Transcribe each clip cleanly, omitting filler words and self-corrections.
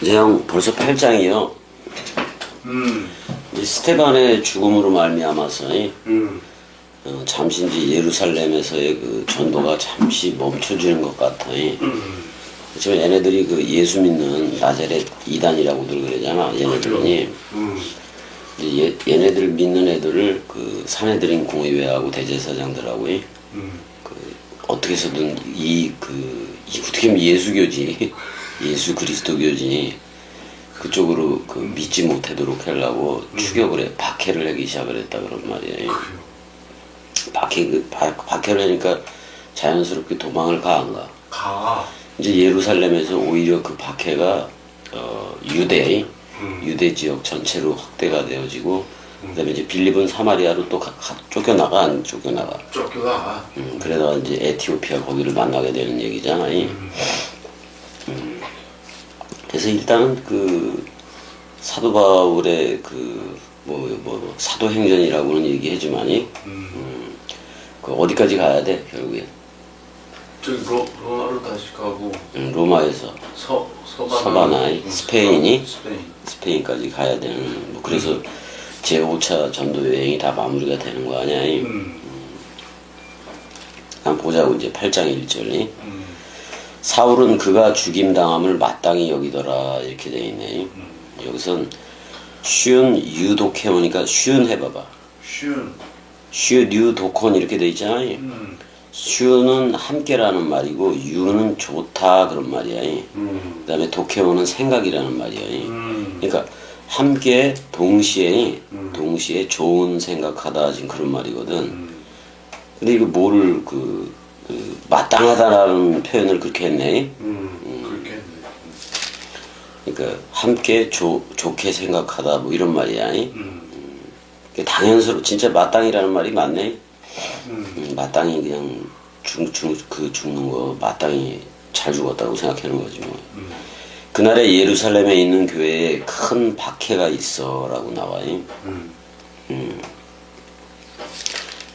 이제 형 벌써 8장이요. 이 스테반의 죽음으로 말미암아서 잠시 이제 예루살렘에서의 그 전도가 잠시 멈춰지는 것 같아. 지금 얘네들이 그 예수 믿는 나자렛 이단이라고들 그러잖아. 얘네들이 얘네들 믿는 애들을 그 사내들인 공의회하고 대제사장들하고 그 어떻게 해서든 이 어떻게 보면 예수교지 예수 그리스도교지 그쪽으로 그 믿지 못하도록 하려고 추격을 해 박해를 하기 시작을 했다 그런 말이에요. 박해를 하니까 자연스럽게 도망을 가 안 가? 가. 이제 예루살렘에서 오히려 그 박해가 유대 지역 전체로 확대가 되어지고 그다음에 이제 빌립은 사마리아로 또 쫓겨나가 안 쫓겨나가? 쫓겨나. 그러다가 이제 에티오피아 거기를 만나게 되는 얘기잖아. 그래서 일단은 그 사도 바울의 그 사도행전이라고는 얘기하지만이 그 어디까지 가야 돼 결국에? 저기 로마로 다시 가고. 로마에서 서바나이 스페인이 스페인. 스페인까지 가야 되는 뭐 그래서 제5차 전도 여행이 다 마무리가 되는 거 아니야? 한번 보자고 이제 8장 1절이 사울은 그가 죽임당함을 마땅히 여기더라 이렇게 돼 있네. 여기선 쉬운 유독해오니까 쉬운 해봐봐. 쉬운 유독혼 이렇게 돼 있잖아. 쉬운은 함께라는 말이고 유는 좋다 그런 말이야. 그 다음에 독해오는 생각이라는 말이야. 그러니까 함께 동시에 좋은 생각하다 지금 그런 말이거든. 근데 이거 뭐를 마땅하다라는 표현을 그렇게 했네. 그렇게 했네. 그러니까 함께 좋게 생각하다 뭐 이런 말이야. 당연스럽 진짜 마땅이라는 말이 맞네. 마땅히 그냥 죽는 거 마땅히 잘 죽었다고 생각하는 거지 뭐. 그날에 예루살렘에 있는 교회에 큰 박해가 있어라고 나와요.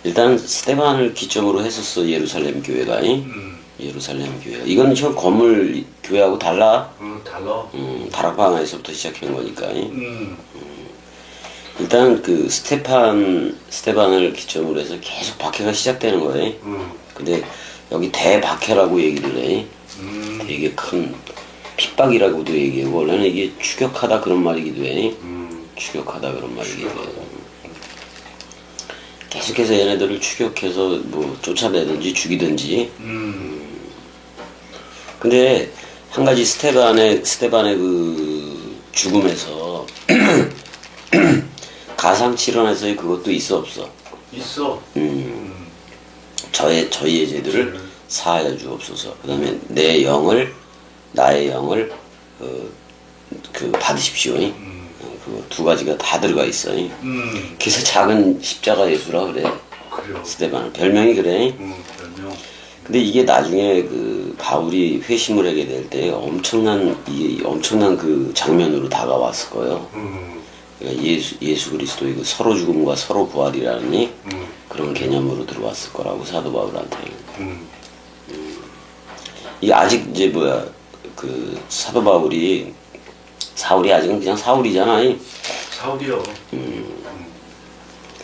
일단 스테반을 기점으로 했었어 예루살렘 교회가. 예루살렘 교회. 이건 형 건물 교회하고 달라. 달라. 다락방에서부터 시작한 거니까. 일단 그 스테반을 기점으로 해서 계속 박해가 시작되는 거예요. 근데 여기 대박해라고 얘기를 해. 되게 큰 핍박이라고도 얘기하고 원래는 이게 추격하다 그런 말이기도 해. 추격하다 그런 말이기도 해. 계속해서 얘네들을 추격해서 뭐 쫓아내든지 죽이든지. 근데 한 가지 스테반의 그 죽음에서 가상칠언에서의 그것도 있어 없어? 있어. 저희의 죄들을 사하여 주옵소서. 그 다음에 나의 영을 받으십시오. 그 두 가지가 다 들어가 있어. 그래서 작은 십자가 예수라 그래. 그래요. 스테반 별명이 그래. 별명. 근데 이게 나중에 그 바울이 회심을 하게 될 때 엄청난 그 장면으로 다가왔을 거예요. 그러니까 예수 그리스도의 그 서로 죽음과 서로 부활이라는 그런 개념으로 들어왔을 거라고 사도 바울한테는. 이 아직 이제 그 사도 사울이 아직은 그냥 사울이잖아. 사울이요. 근데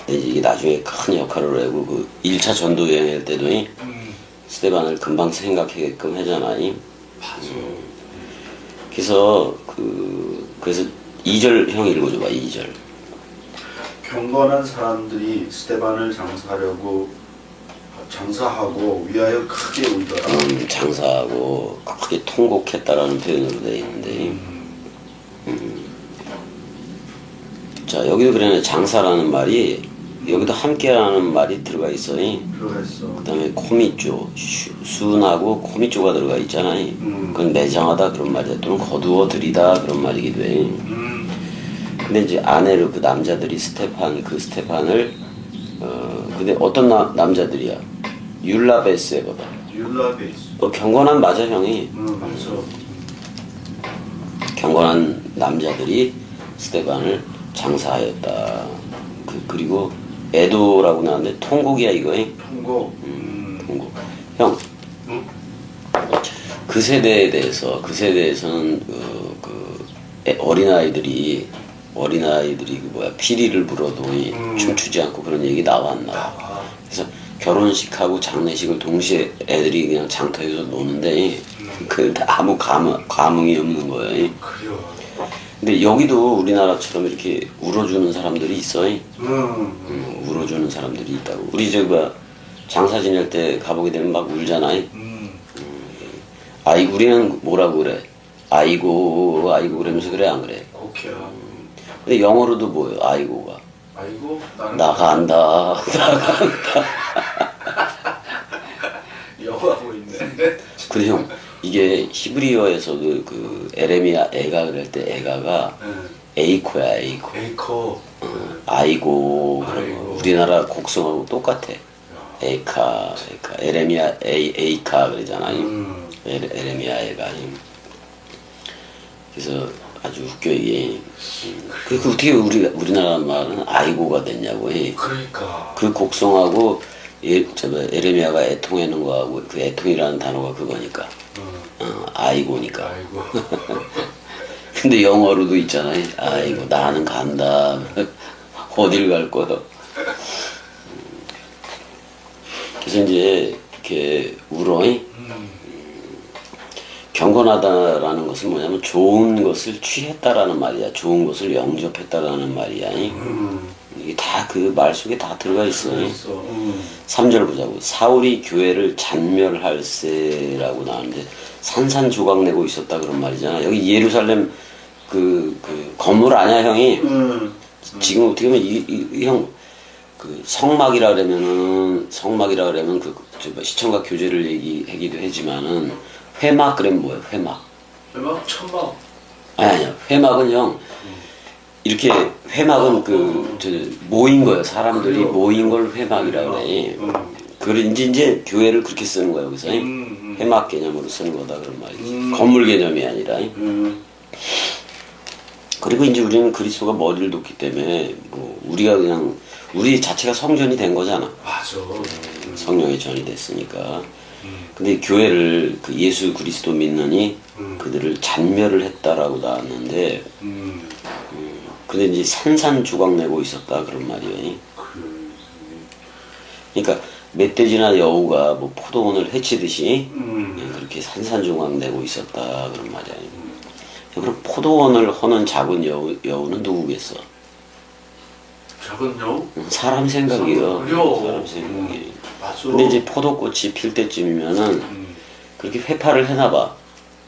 이게 나중에 큰 역할을 하고 그 1차 전도 여행할 때도 스테반을 금방 생각하게끔 하잖아. 맞아. 그래서 2절 형 읽어줘봐. 2절. 경건한 사람들이 스테반을 장사하고 위하여 크게 울더라. 장사하고 크게 통곡했다라는 표현으로 되어 있는데 자 여기도 그러네. 장사라는 말이 여기도 함께라는 말이 들어가 있어. 들어가 있어. 그 다음에 코미쪼 순하고 코미쪼가 들어가 있잖아. 그건 매장하다 그런 말이야. 또는 거두어들이다 그런 말이기도 해. 근데 이제 아내로 그 남자들이 스테판을 근데 어떤 남자들이야? 율라베스 해봐봐. 율라베스. 경건한 맞아 형이. 맞아. 경건한 남자들이 스테반을 장사하였다. 그리고 에도라고 나왔는데 통곡이야 이거. 통곡. 통곡. 형. 그 세대에서는 어린아이들이 그 뭐야 피리를 불어도 춤추지 않고 그런 얘기 나와 안 나와. 그래서 결혼식하고 장례식을 동시에 애들이 그냥 장터에서 노는데 그 아무 감흥이 없는 거예요. 그래요. 근데 여기도 우리나라처럼 이렇게 울어주는 사람들이 있어요. 울어주는 사람들이 있다고. 우리 저가 장사 지낼 때 가보게 되면 막 울잖아요. 우리는 뭐라고 그래? 아이고 그러면서 그래 안 그래? 오케이야. 근데 영어로도 뭐예요? 아이고가 아이고 나는 나간다. 영어하고 있네. 근데 형 이게 히브리어에서도 그 에레미야 애가 그럴 때 애가가 에이코야 에이코. 에이커. 아이고 그런 거. 아이고. 우리나라 곡성하고 똑같아. 에이카 에레미야 에이카 그러잖아요. 에레미야 애가. 그래서 아주 웃겨 이게. 그 어떻게 우리나라 말은 아이고가 됐냐고 해. 그러니까. 그 곡성하고 에레미야가 애통하는 거하고 그 애통이라는 단어가 그거니까. 아이고니까. 아이고. 근데 영어로도 있잖아요. 아이고 나는 간다. 어딜 갈 거야. 그래서 이제 이렇게 울어. 경건하다라는 것은 뭐냐면 좋은 것을 취했다라는 말이야. 좋은 것을 영접했다라는 말이야. 이게 다 그 말 속에 다 들어가 있어요. 3절 보자고. 사울이 교회를 잔멸할세라고 나오는데 산산조각 내고 있었다 그런 말이잖아. 여기 예루살렘 그 건물 아니야 형이. 지금 어떻게 보면 형 그 성막이라 그러면 그 시청각 교제를 얘기하기도 하지만은 회막 그러면 뭐예요? 회막. 회막 천막. 아니야. 회막은 형 이렇게 회막은 모인 거예요. 사람들이 그래요? 모인 걸 회막이라 그래. 그걸 이제 교회를 그렇게 쓰는 거야 여기서. 회막 개념으로 쓰는 거다 그런 말이지. 건물 개념이 아니라. 그리고 이제 우리는 그리스도가 머리를 뒀기 때문에 뭐 우리가 그냥 우리 자체가 성전이 된 거잖아. 맞아. 성령의 전이 됐으니까. 근데 교회를 그 예수 그리스도 믿느니 그들을 잔멸을 했다라고 나왔는데 근데 이제 산산조각 내고 있었다 그런 말이에요. 그러니까 멧돼지나 여우가 뭐 포도원을 해치듯이 그렇게 산산조각 내고 있었다 그런 말이야. 그럼 포도원을 허는 작은 여우는 누구겠어? 작은 여우? 사람 생각이요. 그래요. 사람 생각이. 맞아. 근데 이제 포도꽃이 필 때쯤이면은 그렇게 회파를 해놔봐.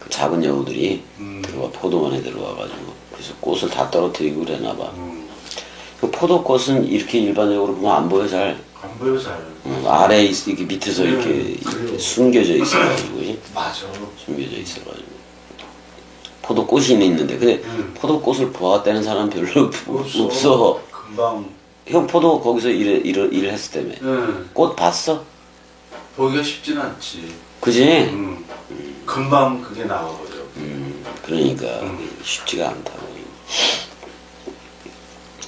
그 작은 여우들이 들어와 포도원에 들어와가지고 그래서 꽃을 다 떨어뜨리고 그래놔봐. 그 포도꽃은 이렇게 일반적으로 보면 안 보여 잘. 안 보여 잘. 아래에 이렇게 밑에서 이렇게 그래요. 숨겨져 있어가지고 맞아. 숨겨져 있어가지고 포도꽃이 있는데 근데 포도꽃을 보았다는 사람 별로 없어. 금방. 형 포도 거기서 일을 했을 때문에 꽃 봤어? 보기가 쉽진 않지. 그지? 금방 그게 나와버려. 그러니까 쉽지가 않다고.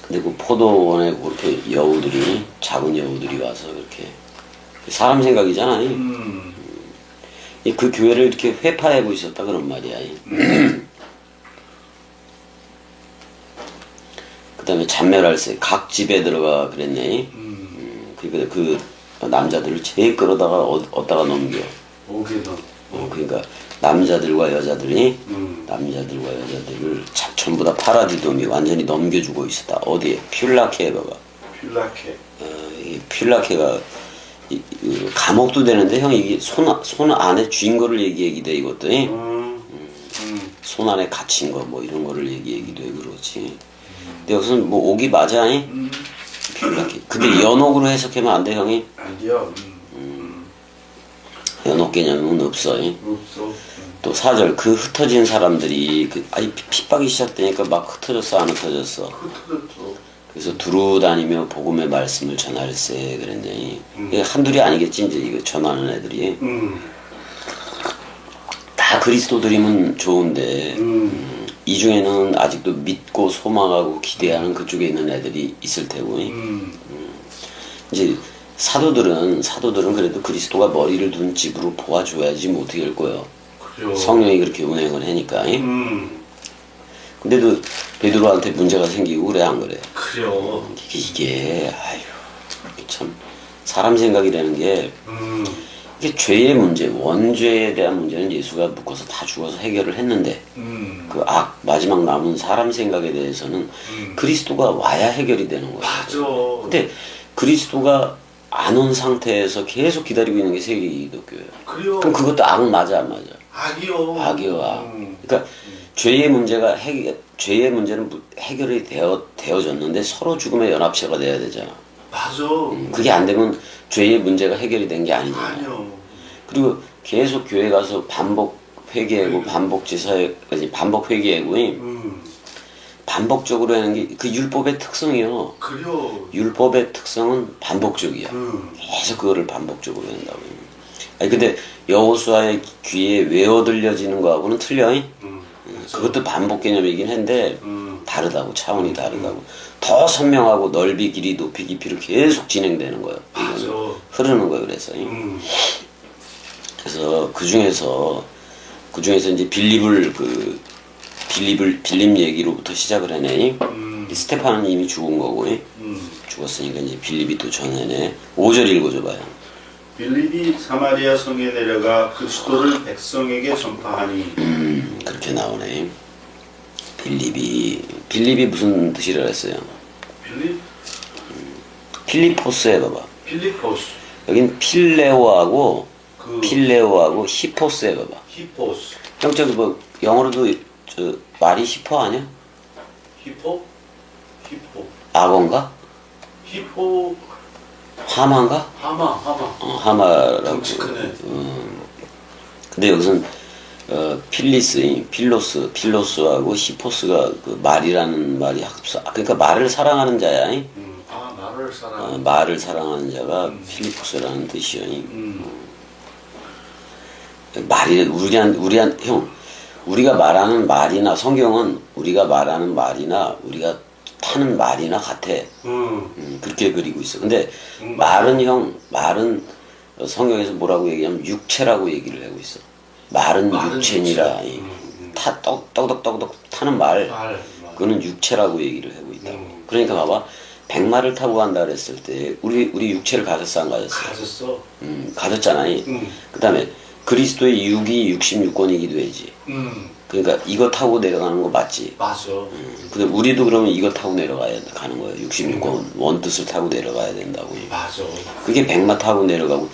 근데 그 포도원에 그렇게 여우들이 작은 여우들이 와서 그렇게 사람 생각이잖아. 그 교회를 이렇게 회파하고 있었다 그런 말이야. 그다음에 잔멸할세 각 집에 들어가 그랬네. 그러니까 그 남자들을 제일 끌어다가 어디다가 넘겨. 오게던. 그러니까 남자들과 여자들을 전부 다 파라디돔이 완전히 넘겨주고 있었다. 어디에? 퓰라케가. 퓰라케. 이 퓰라케가 감옥도 되는데 형 이게 손 안에 쥔 거를 얘기하기도 해 이것도. 손 안에 갇힌 거 뭐 이런 거를 얘기하기도 해 그렇지. 근데 여기서는 뭐 옥이 맞아? 퓰라케. 근데 연옥으로 해석하면 안 돼 형이? 아니야. 연옥 개념은 없어. 없어. 또 4절 그 흩어진 사람들이 핍박이 시작되니까 막 흩어졌어 안 흩어졌어? 흩어졌어. 그래서 두루 다니며 복음의 말씀을 전할세 그랬더니 이게 한둘이 아니겠지 이제 이거 전하는 애들이 다 그리스도들이면 좋은데 이 중에는 아직도 믿고 소망하고 기대하는 그쪽에 있는 애들이 있을 테고 이제 사도들은 그래도 그리스도가 머리를 둔 집으로 보아줘야지 뭐 어떻게 할 거예요. 그래요. 성령이 그렇게 운행을 하니까. 근데도 베드로한테 문제가 생기고 그래 안 그래? 그래요. 이게 아유 참 사람 생각이라는 게 이게 죄의 문제, 원죄에 대한 문제는 예수가 묶어서 다 죽어서 해결을 했는데 그 마지막 남은 사람 생각에 대해서는 그리스도가 와야 해결이 되는 거예요. 맞아. 근데 그리스도가 안 온 상태에서 계속 기다리고 있는 게 세계 기독교예요. 그래요. 그럼 그것도 악 맞아 안 맞아? 악이요. 악이요 악. 그러니까 죄의 문제가 죄의 문제는 해결이 되어졌는데 서로 죽음의 연합체가 돼야 되잖아. 맞아. 그게 안 되면 죄의 문제가 해결이 된 게 아니잖아. 아니요. 그리고 계속 교회 가서 반복 회개하고 반복 제사까지 반복 회개하고 반복적으로 하는 게 그 율법의 특성이요. 그래요. 율법의 특성은 반복적이야. 계속 그거를 반복적으로 한다고. 아니 근데 여호수아의 귀에 외워 들려지는 거하고는 틀려. 그것도 반복 개념이긴 한데 다르다고 차원이 다르다고. 더 선명하고 넓이 길이 높이 깊이로 계속 진행되는 거예요. 맞아. 흐르는 거예요. 그래서 그래서 그 중에서 이제 빌립 얘기로부터 시작을 해내. 스테파는 이미 죽은 거고 죽었으니까 이제 빌립이 또 전해내. 5절 읽어줘봐요. 빌립이 사마리아 성에 내려가 그리스도를 백성에게 전파하니. 그렇게 나오네. 빌립이 무슨 뜻이라 했어요? 필리포스 해봐봐. 필리포스. 여긴 필레오하고 히포스 해봐봐. 히포스. 형 저기 뭐 영어로도 저 말이 히포 아니야? 히포. 악어인가? 히포. 하마인가? 하마. 하마라고. 덩치 크네. 근데 여기서는 필로스하고 히포스가 그 말이라는 말이 합사. 그러니까 말을 사랑하는 자야. 말을 사랑. 말을 사랑하는 자가 필리포스라는 뜻이야. 말이 우리가 말하는 말이나 성경은 우리가 말하는 말이나 우리가 타는 말이나 같아. 그렇게 그리고 있어. 근데 말은 성경에서 뭐라고 얘기하면 육체라고 얘기를 하고 있어. 말은 육체니라. 떡덕떡덕 타는 말. 그거는 육체라고 얘기를 하고 있다. 그러니까 봐봐. 백마를 타고 간다 그랬을 때 우리 육체를 가졌어 안 가졌어? 가졌어. 가졌잖아. 그 다음에 그리스도의 육이 66권이기도 하지. 그러니까 이거 타고 내려가는 거 맞지? 맞아. 근데 우리도 그러면 이거 타고 가는 거예요. 66권 원뜻을 타고 내려가야 된다고. 맞아. 그게 백마 타고 내려가고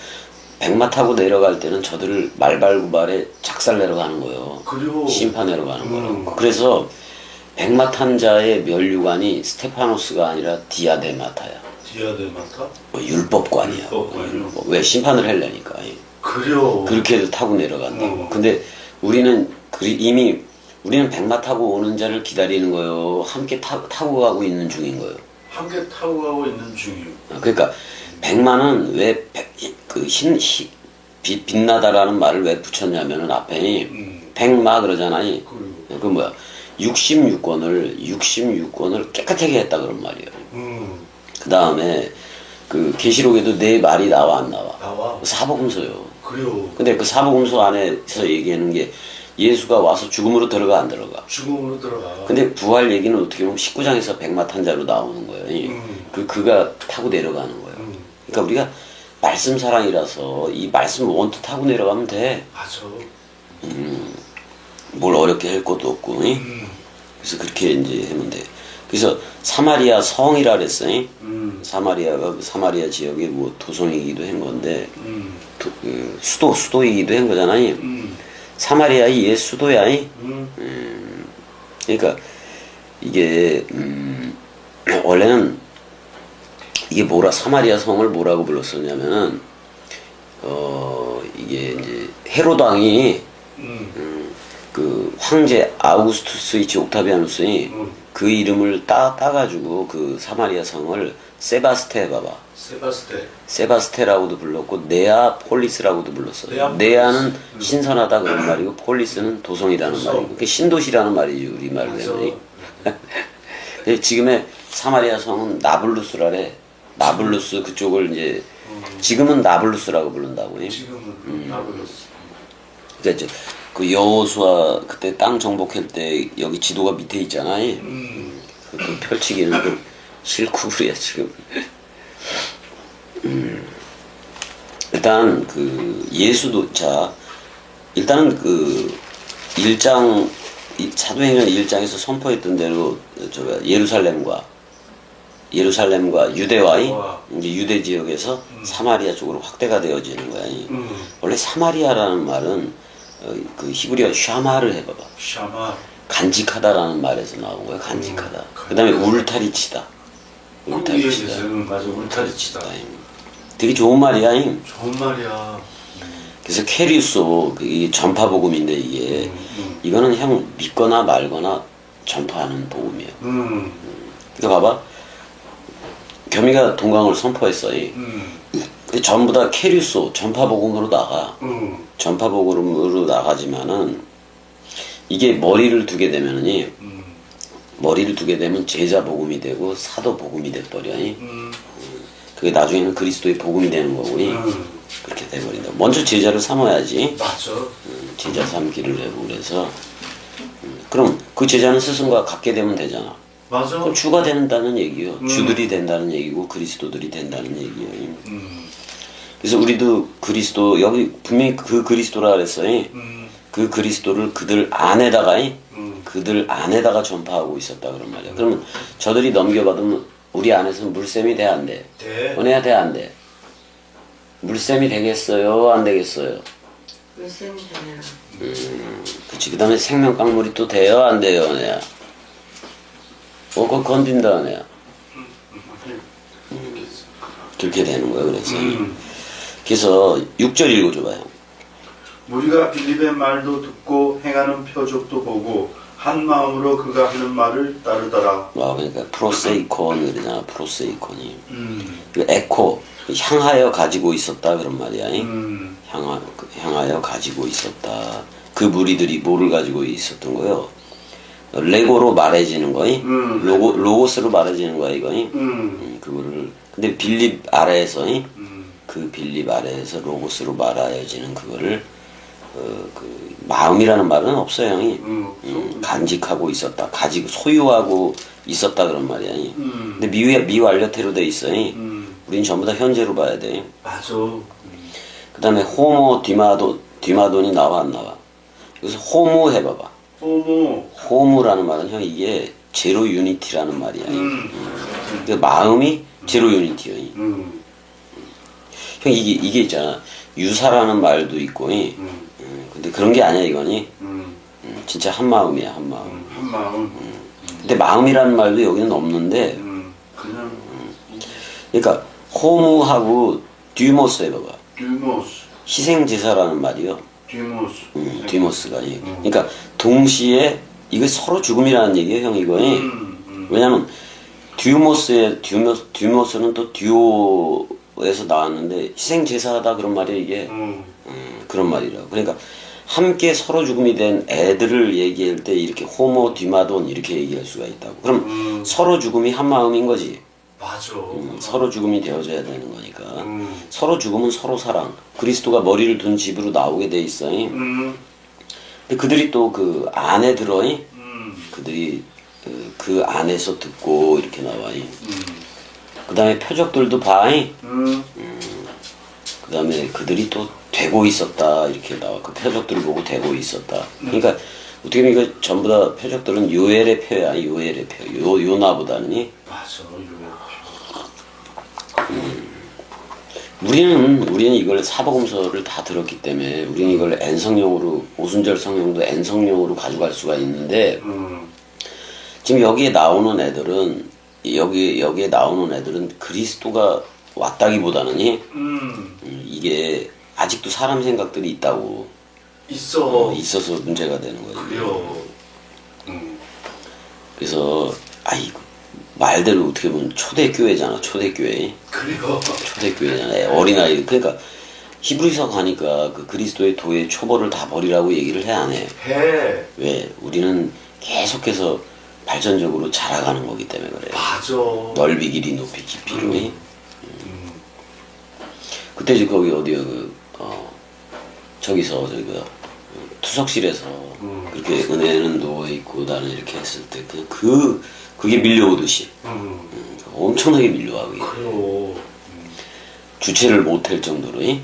백마 타고 내려갈 때는 저들을 말발구발에 작살 내려가는 거예요. 그리고 심판내러 가는 거라고. 그래서 백마 탄 자의 멸류관이 스테파노스가 아니라 디아데마타야. 디아데마타? 율법관이야. 율법. 왜 심판을 하려니까. 그래요. 그렇게 해서 타고 내려간다고. 근데 우리는 우리는 백마 타고 오는 자를 기다리는 거예요. 함께 타고 가고 있는 중인 거예요. 함께 타고 가고 있는 중이요. 그러니까 백마는 왜 빛나다라는 말을 왜 붙였냐면은 앞에 백마 그러잖아요. 그 뭐야 66권을 깨끗하게 했다 그런 말이에요. 그 다음에 그 계시록에도 내 말이 나와 안 나와? 나와. 사복음서요. 그래요. 근데 그 사복음서 안에서 얘기하는 게 예수가 와서 죽음으로 들어가 안 들어가? 죽음으로 들어가. 근데 부활 얘기는 어떻게 보면 19장에서 백마 탄 자로 나오는 거예요. 그가 타고 내려가는 거예요. 그러니까 우리가 말씀 사랑이라서 이 말씀 원투 타고 내려가면 돼. 맞아. 뭘 어렵게 할 것도 없고. 그래서 그렇게 이제 하면 돼. 그래서 사마리아 성이라 그랬어요. 사마리아가 사마리아 지역의 뭐 도성이기도 한 건데 수도이기도 한 거잖아요. 사마리아의 옛 수도야. 그러니까 이게 원래는 이게 사마리아 성을 뭐라고 불렀었냐면은 이게 이제 헤롯 왕이 그 황제 아우구스투스이치 옥타비아누스이 그 이름을 따가지고 그 사마리아 성을 세바스테 봐봐. 세바스테라고도 불렀고 네아폴리스라고도 불렀어. 네아는 신선하다 그런 말이고 폴리스는 도성이라는 말이고 그게 신도시라는 말이지 우리 말로 하면. 지금의 사마리아 성은 나블루스라래. 나블루스 그쪽을 이제 지금은 나블루스라고 부른다고. 지금은 나블루스. 그러니까 그 여호수아 그때 땅 정복할 때 여기 지도가 밑에 있잖아. 그것도 펼치기는 좀 싫고 그래요 지금. 일단 그 예수도 자 일단은 그 1장 사도행전 1장에서 선포했던 대로 예루살렘과 유대와의 이제 유대 지역에서 사마리아 쪽으로 확대가 되어지는 거야. 원래 사마리아라는 말은 그 히브리어 샤마를 해봐봐. 샤마. 간직하다라는 말에서 나온 거야. 간직하다. 그다음에 울타리치다. 울타리치다. 맞아, 울타리치다. 되게 좋은 말이야. 좋은 말이야. 그래서 캐리우소 이 전파 복음인데 이게 이거는 형 믿거나 말거나 전파하는 복음이야. 그러니까 봐봐. 겸이가 동강을 선포했어. 근데 전부 다 캐리우소 전파 복음으로 나가. 전파 복음으로 나가지만은 이게 머리를 두게 되면은 머리를 두게 되면 제자 복음이 되고 사도 복음이 돼 버려. 그게 나중에는 그리스도의 복음이 되는 거고. 그렇게 돼버린다. 먼저 제자를 삼아야지. 맞아. 제자 삼기를 해고 그래서 그럼 그 제자는 스승과 같게 되면 되잖아. 맞아. 그럼 주가 된다는 얘기요. 주들이 된다는 얘기고 그리스도들이 된다는 얘기요. 그래서 우리도 그리스도 여기 분명히 그 그리스도라 그랬어요. 그 그리스도를 그들 안에다가 전파하고 있었다 그런 말이야. 그러면 저들이 넘겨받으면 우리 안에서 물샘이 돼 안 돼? 돼. 은혜야 돼 안 돼? 물샘이 되겠어요? 안 되겠어요? 물샘이 되네요. 그치. 그 다음에 생명강물이 또 돼요? 안 돼요? 은혜야? 그거 건든다 은혜야. 그렇게 되는 거야. 그래서 6절 읽어줘봐요. 우리가 빌립의 말도 듣고 행하는 표적도 보고 한 마음으로 그가 하는 말을 따르더라. 그러니까 프로세이콘 그러잖아. 프로세이콘이. 그 에코 향하여 가지고 있었다 그런 말이야. 향하여 가지고 있었다. 그 무리들이 뭐를 가지고 있었던 거요? 레고로 말해지는 거이. 로고스로 말해지는 거야 이거이. 그거를 근데 빌립 아래에서 그 빌립 아래에서 로고스로 말하여지는 그거를 그 마음이라는 말은 없어요, 형이. 간직하고 있었다, 가지고 소유하고 있었다 그런 말이야. 근데 미완료태로 돼 있어. 우린 전부 다 현재로 봐야 돼. 맞아. 그다음에 호모 디마돈이 나와 안 나와? 여기서 호모 해봐봐. 호모라는 말은 형 이게 제로 유니티라는 말이야. 그 마음이 제로 유니티야. 형 이게 있잖아. 유사라는 말도 있고. 근데 그런 게 아니야 이거니. 진짜 한 마음이야 한 마음. 한 마음. 근데 마음이라는 말도 여기는 없는데. 그냥. 그러니까 호무하고 듀모스 해봐봐. 듀모스. 희생제사라는 말이요. 듀모스. 듀모스가. 그러니까 동시에 이거 서로 죽음이라는 얘기예요 형 이거니. 왜냐면 듀모스는 또 듀오에서 나왔는데 희생제사다 그런 말이야 이게. 그런 말이라고. 그러니까 함께 서로 죽음이 된 애들을 얘기할 때 이렇게 호모 디마돈 이렇게 얘기할 수가 있다고. 그럼 서로 죽음이 한 마음인 거지. 맞아. 서로 죽음이 되어져야 되는 거니까. 서로 죽음은 서로 사랑. 그리스도가 머리를 둔 집으로 나오게 돼 있어. 근데 그들이 또 그 안에 들어. 그들이 그 안에서 듣고 이렇게 나와. 그 다음에 표적들도 봐. 그 다음에 그들이 또 되고 있었다 이렇게 나와. 그 표적들을 보고 되고 있었다. 그러니까 어떻게 보면 이거 전부 다 표적들은 요엘의 표야. 요엘의 표. 요나보다는. 맞아. 우리는 이걸 사복음서를 다 들었기 때문에 우리는 이걸 N성령으로 오순절 성령도 N성령으로 가져갈 수가 있는데 지금 여기에 나오는 애들은 여기에 나오는 애들은 그리스도가 왔다기보다는 이게 아직도 사람 생각들이 있다고. 있어서 문제가 되는 거예요. 그래요. 그래서 말대로 어떻게 보면 초대교회잖아. 초대교회. 그래요. 초대교회잖아. 어린아이. 그러니까 히브리서 가니까 그 그리스도의 도의 초보를 다 버리라고 얘기를 해 안 해? 해. 왜? 우리는 계속해서 발전적으로 자라가는 거기 때문에 그래. 맞아. 넓이 길이 높이 깊이로. 거기 어디야 저기서 투석실에서 그렇게 은혜는 누워있고 나는 이렇게 했을 때 그게 밀려오듯이 엄청나게 밀려와. 그게. 그래요. 주체를 못할 정도로 그렇게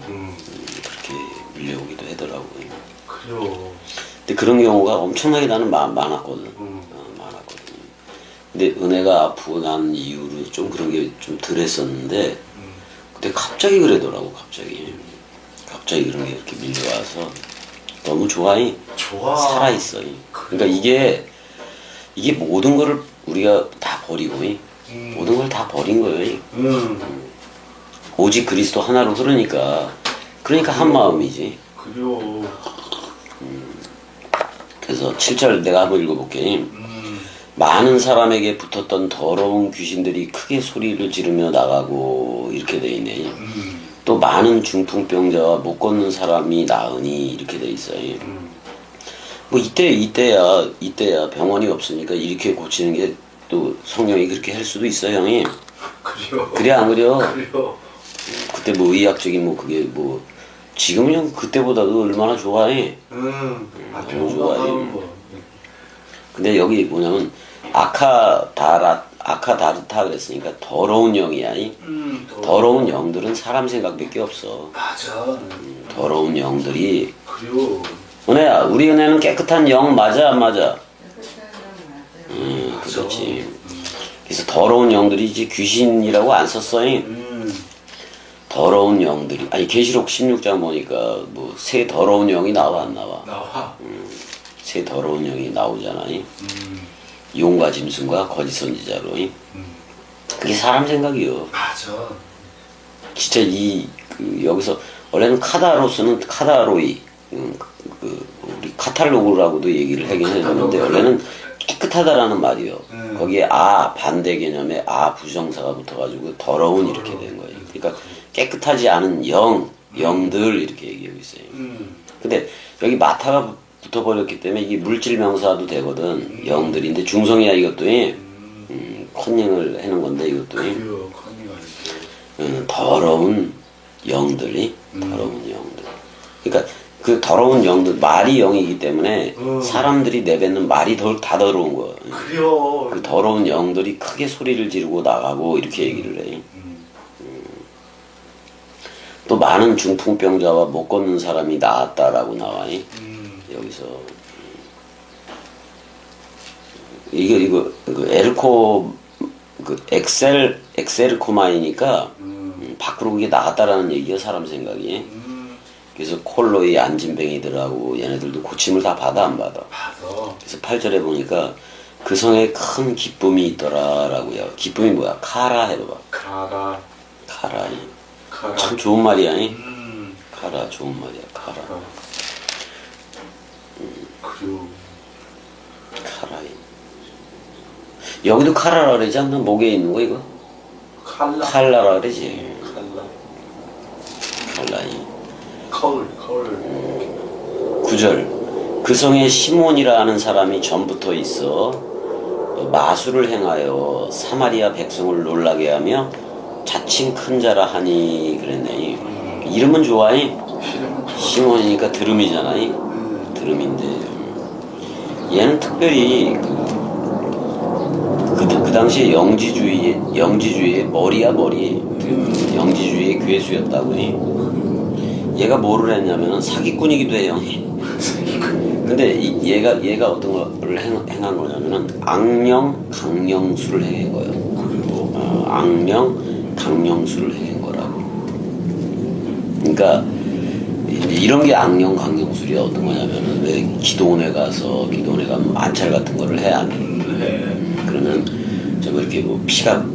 밀려오기도 하더라고요. 그래요. 근데 그런 경우가 엄청나게 나는 많았거든. 많았거든. 근데 은혜가 아프고 난 이후로 좀 그런 게 좀 덜 했었는데 근데 갑자기 그러더라고. 갑자기 그런 게 이렇게 밀려와서 너무 좋아해. 좋아. 살아있어. 그러니까 이게 모든 거를 우리가 다 버리고 모든 걸 다 버린 거예요. 오직 그리스도 하나로 흐르니까 그러니까 한 마음이지. 그래요. 그래서 7절 내가 한번 읽어볼게. 많은 사람에게 붙었던 더러운 귀신들이 크게 소리를 지르며 나가고 이렇게 돼 있네. 또 많은 중풍병자와 못 걷는 사람이 나으니 이렇게 돼 있어요. 뭐 이때야 병원이 없으니까 이렇게 고치는 게 또 성령이 그렇게 할 수도 있어 형이. 그래요. 그래 안 그래요? 그래요. 그때 뭐 의학적인 뭐 그게 뭐 지금은 형 그때보다도 얼마나 좋아해. 너무 좋아해. 근데 여기 뭐냐면 아카다르타 그랬으니까 더러운 영이야. 더러운 영들은 사람 생각밖에 없어. 맞아. 더러운 영들이. 그래요. 은혜야, 우리 은혜는 깨끗한 영 맞아 안 맞아? 맞아. 그렇지. 그래서 더러운 영들이 이제 귀신이라고 안 썼어요. 더러운 영들이 아니 계시록 16장 보니까 뭐 새 더러운 영이 나와 안 나와? 나와. 새 더러운 영이 나오잖아. 용과 짐승과 거짓 선지자로. 그게 사람 생각이요. 맞아. 진짜 여기서 원래는 카다로스는 카다로이 우리 카탈로그라고도 얘기를 하긴 했는데 원래는 깨끗하다라는 말이요. 거기에 반대 개념에 부정사가 붙어가지고 더러운 이렇게 된 거예요. 그러니까 깨끗하지 않은 영들 이렇게 얘기하고 있어요. 근데 여기 마타가 붙어버렸기 때문에 이게 물질 명사도 되거든. 영들인데 중성이야 이것도. 컨닝을 해놓은 건데 이것도. 그래요. 컨닝 더러운 영들이 더러운 영들. 그러니까 그 더러운 영들 말이 영이기 때문에 사람들이 내뱉는 말이 다 더러운 거야. 그래요. 그 더러운 영들이 크게 소리를 지르고 나가고 이렇게 얘기를 해. 또 많은 중풍병자와 못 걷는 사람이 나았다라고 나와. 여기서 이거 엘코 엑셀코마이니까 밖으로 그게 나갔다라는 얘기야 사람 생각이. 그래서 콜로이 안진뱅이들하고 얘네들도 고침을 다 받아 안 받아? 받아. 그래서 8절에 보니까 그 성에 큰 기쁨이 있더라라고요. 기쁨이 뭐야? 카라 해봐봐. 카라. 카라. 카라. 참 좋은 말이야. 카라 좋은 말이야. 카라. 그리고 카라. 여기도 카라라 그러지 않나? 목에 있는 거 이거? 칼라라 그러지. 칼라이. 컬. 9절 그 성에 시몬이라 하는 사람이 전부터 있어 마술을 행하여 사마리아 백성을 놀라게 하며 자칭 큰 자라 하니 그랬네. 이름은 좋아해. 시몬이니까 드름이잖아. 드름인데 얘는 특별히 그 당시에 영지주의의 머리야 머리. 영지주의의 괴수였다고. 얘가 뭐를 했냐면은 사기꾼이기도 해요. 근데 얘가 어떤 거를 행한 거냐면은 악령 강령술을 행한 거예요. 악령 강령술을 행한 거라고. 그러니까 이런 게 악령 강령술이 어떤 거냐면은 왜 기도원에 가면 안찰 같은 거를 해 안 해? 그러면 좀 이렇게 뭐 피가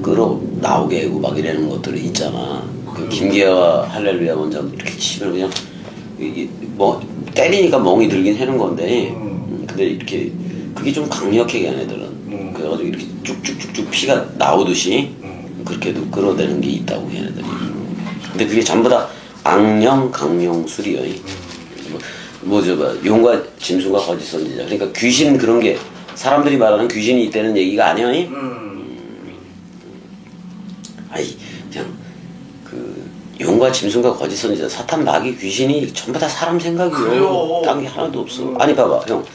나오게 하고 막 이러는 것들이 있잖아. 그 김기아와 할렐루야 원장 이렇게 치면 그냥 뭐 때리니까 멍이 들긴 하는 건데 근데 이렇게 그게 좀 강력하게 얘네들은 그래가지고 이렇게 쭉쭉쭉쭉 피가 나오듯이 그렇게도 끌어내는 게 있다고 얘네들이. 근데 그게 전부 다 악령 강령술이요. 용과 짐승과 거짓 선지자. 그러니까 귀신 그런 게 사람들이 말하는 귀신이 있다는 얘기가 아니야. 아이 그냥 용과 짐승과 거짓 선지자, 사탄, 마귀, 귀신이 전부 다 사람 생각이요. 그래요. 딴 게 하나도 없어. 아니 봐봐 형,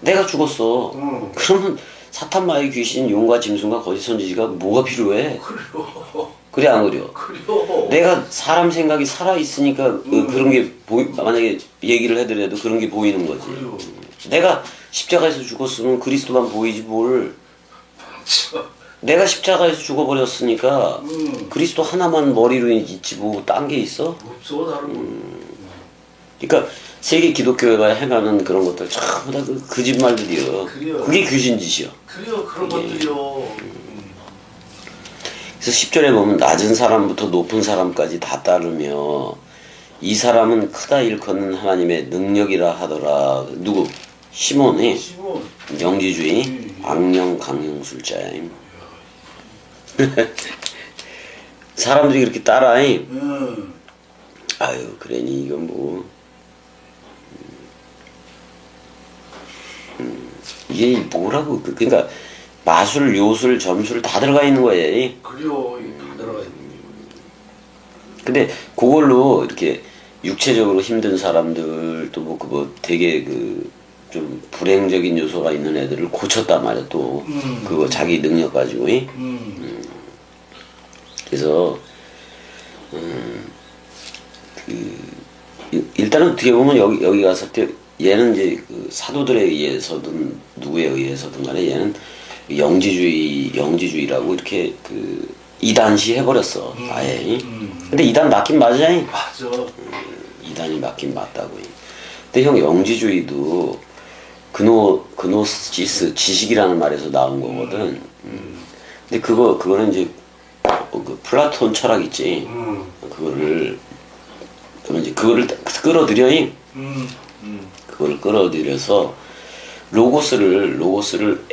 내가 죽었어. 그러면 사탄, 마귀, 귀신, 용과 짐승과 거짓 선지자가 뭐가 필요해? 그래요. 그래 안 그려? 그래요. 내가 사람 생각이 살아 있으니까 그런 게 만약에 얘기를 해더라도 그런 게 보이는 거지. 그래요. 내가 십자가에서 죽었으면 그리스도만 보이지 뭘. 저, 내가 십자가에서 죽어버렸으니까 그리스도 하나만 머리로 있지 뭐 딴 게 있어? 없어 다른 거. 그러니까 세계 기독교회가 행하는 그런 것들 전부 다 그 거짓말들이요. 그래요. 그게 귀신 짓이요. 그래요. 그런 것들이요. 그래서 10절에 보면 낮은 사람부터 높은 사람까지 다 따르며 이 사람은 크다 일컫는 하나님의 능력이라 하더라. 누구? 시몬이 시몬. 영지주의 악령 강령술자임. 사람들이 그렇게 따라해. 아유 그러니 이건 뭐 이게 뭐라고 그러니까 마술, 요술, 점술 다 들어가 있는 거예요. 그래요. 이게 다 들어가 있는. 근데 그걸로 이렇게 육체적으로 힘든 사람들 또 뭐 되게 그 좀 불행적인 요소가 있는 애들을 고쳤단 말이야 또 그거 자기 능력 가지고. 그래서 일단은 어떻게 보면 여기 갔을 때 얘는 이제 그 사도들에 의해서든 누구에 의해서든 간에 얘는 영지주의라고 이렇게 그 이단시 해버렸어 아예. 근데 이단 맞긴 맞아. 맞아. 이단이 맞긴 맞다고. 근데 형 영지주의도 그노시스 지식이라는 말에서 나온 거거든. 근데 그거는 이제 그 플라톤 철학 있지. 그거를 그러면 이제 그거를 끌어들여. 그걸 끌어들여서 로고스를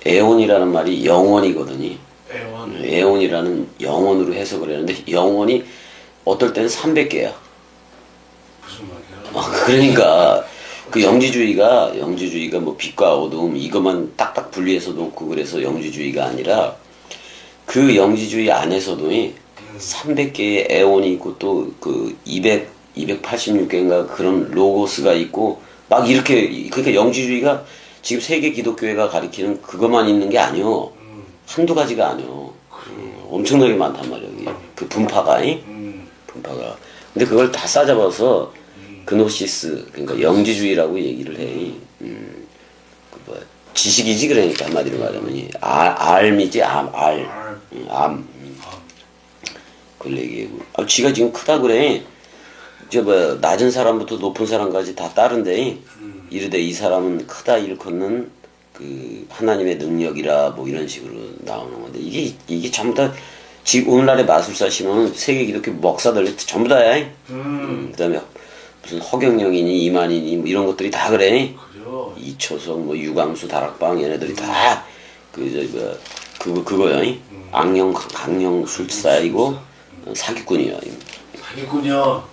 에온이라는 말이 영원이거든요. 에온이라는 영원으로 해석을 했는데 영원이 어떨 때는 300개야. 무슨 말이야? 그러니까 그 영지주의가 뭐 빛과 어둠 이것만 딱딱 분리해서 놓고 그래서 영지주의가 아니라 그 영지주의 안에서도 300개의 에온이 있고 또 그 286개인가 그런 로고스가 있고 막 이렇게. 그러니까 영지주의가 지금 세계 기독교회가 가리키는 그것만 있는 게 아니요. 한두 가지가 아니요. 엄청나게 많단 말이야. 여기. 그 분파가. 분파가. 근데 그걸 다 싸잡아서 그노시스 그러니까 영지주의라고 얘기를 해. 그 뭐야 지식이지 그러니까 한마디로 말하면 알미지 암. 그걸 얘기하고. 지가 지금 크다 그래. 낮은 사람부터 높은 사람까지 다 따른데 이르되 이 사람은 크다 일컫는 그 하나님의 능력이라 뭐 이런 식으로 나오는 건데 이게 전부 다 지금 오늘날의 마술사 신호는 세계 기독교 목사들 전부 다야. 그다음에 무슨 허경영이니 이만희니 뭐 이런 것들이 다 그래. 그래요. 이초석 뭐 유광수 다락방 얘네들이 다 그거야. 악령 강령 술사이고 사기꾼이야. 사기꾼이요.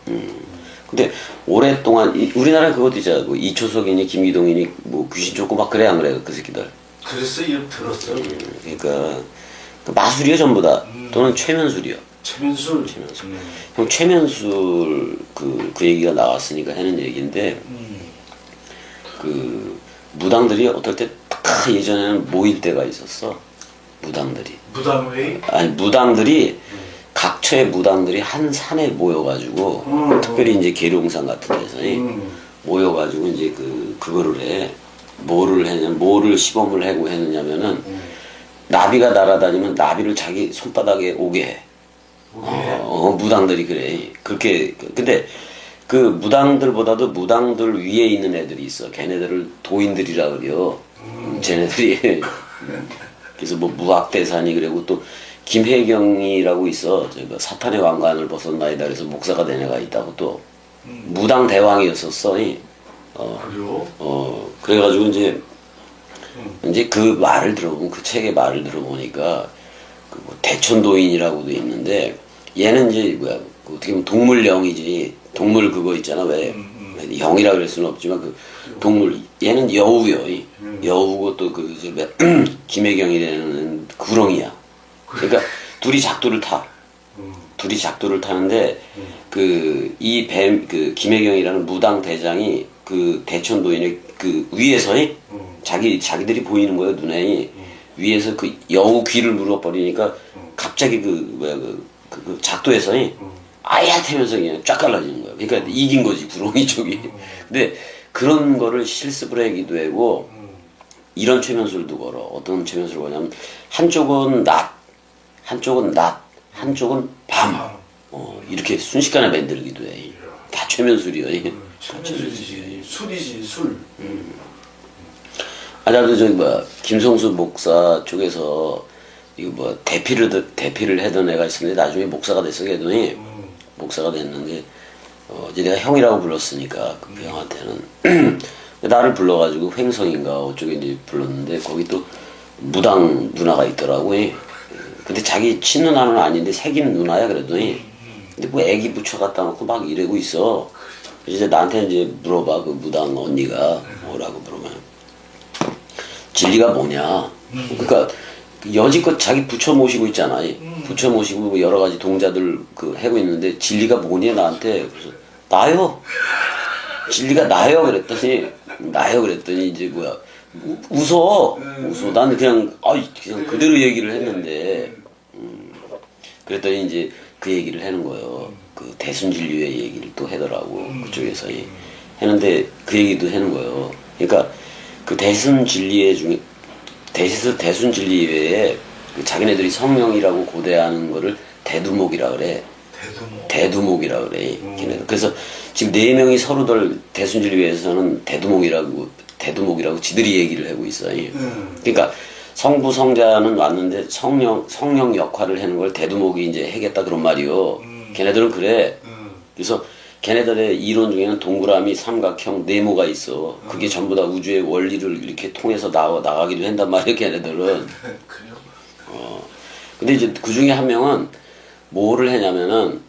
근데 오랫동안 우리나라 그것도 있잖아. 뭐 이초석이니 김기동이니 뭐 귀신 쫓고 막 그래 안 그래 그 새끼들. 그랬어 이름 들었어요. 그러니까 그 마술이요 전부 다. 또는 최면술이요. 최면술. 형 최면술 그 얘기가 나왔으니까 하는 얘기인데 그 무당들이 어떨 때 다 예전에는 모일 때가 있었어. 무당들이. 무당회의? 아니 무당들이 각처의 무당들이 한 산에 모여가지고 특별히 이제 계룡산 같은 데서 모여가지고 이제 그거를 해. 뭐를 시범을 하고 했느냐면은 나비가 날아다니면 나비를 자기 손바닥에 오게 해. 무당들이 그래. 그렇게 근데 그 무당들보다도 무당들 위에 있는 애들이 있어. 걔네들을 도인들이라 그래요. 쟤네들이 그래서 뭐 무학대산이 그리고 또 김혜경이라고 있어. 저희가 사탄의 왕관을 벗었나이다 그래서 목사가 된 애가 있다고 또 무당 대왕이었었어. 그래요? 그래가지고 이제 그 말을 들어보면 그 책의 말을 들어보니까 그 뭐 대천도인이라고도 있는데 얘는 이제 뭐야 어떻게 보면 동물령이지. 동물 그거 있잖아 왜 영이라 그럴 수는 없지만 그 동물 얘는 여우요. 여우고 또 그 김혜경이라는 구렁이야. 그러니까 둘이 작두를 타. 둘이 작두를 타는데 그 이 뱀 그 김혜경이라는 무당 대장이 그 대천 도인의 그 위에서 자기들이 보이는 거예요 눈에 위에서 그 여우 귀를 물어버리니까 갑자기 그 뭐야 그 작두에서 아야태면서 그냥 쫙 갈라지는 거예요. 그러니까 이긴 거지 구렁이 쪽이. 근데 그런 거를 실습을 하기도 하고 이런 최면술도 걸어. 어떤 최면술을 거냐면 한쪽은 낮, 한쪽은 밤. 이렇게 순식간에 만들기도 해. 다 최면술이야. 천면술이지. 술이지 술. 아, 나도 저기 김성수 목사 쪽에서 이거 대피를 하던 애가 있었는데 나중에 목사가 됐어. 걔더니 목사가 됐는데 이제 내가 형이라고 불렀으니까 그 형한테는 나를 불러가지고 횡성인가 어쩌게 이제 불렀는데 거기 또 무당 누나가 있더라고. 근데 자기 친누나는 아닌데 새긴 누나야 그랬더니 근데 뭐 애기 붙여 갖다 놓고 막 이러고 있어. 그래서 이제 나한테 이제 물어봐 그 무당 언니가 뭐라고 물으면 진리가 뭐냐. 그러니까 여지껏 자기 부처 모시고 있잖아. 부처 모시고 뭐 여러 가지 동자들 그 하고 있는데 진리가 뭐냐 나한테. 그래서 나요. 진리가 나요 그랬더니 이제 뭐야 웃어. 나는 그냥 그대로 얘기를 했는데 그랬더니 이제 그 얘기를 하는 거예요. 그 대순진리의 얘기를 또 하더라고 그쪽에서 했는데 그 얘기도 하는 거예요. 그러니까 그 대순진리의 중에 대순진리 외에 그 자기네들이 성령이라고 고대하는 거를 대두목이라 그래. 대두목이라 그래. 걔네들. 그래서 지금 4명이 서로들 대순진리회에서는 대두목이라고 지들이 얘기를 하고 있어요. 그러니까 성부 성자는 왔는데 성령 역할을 하는 걸 대두목이 이제 하겠다 그런 말이요. 걔네들은 그래. 그래서 걔네들의 이론 중에는 동그라미, 삼각형, 네모가 있어. 그게 전부 다 우주의 원리를 이렇게 통해서 나가기도 한단 말이야, 걔네들은. 그래요? 근데 이제 그 중에 한 명은 뭐를 했냐면은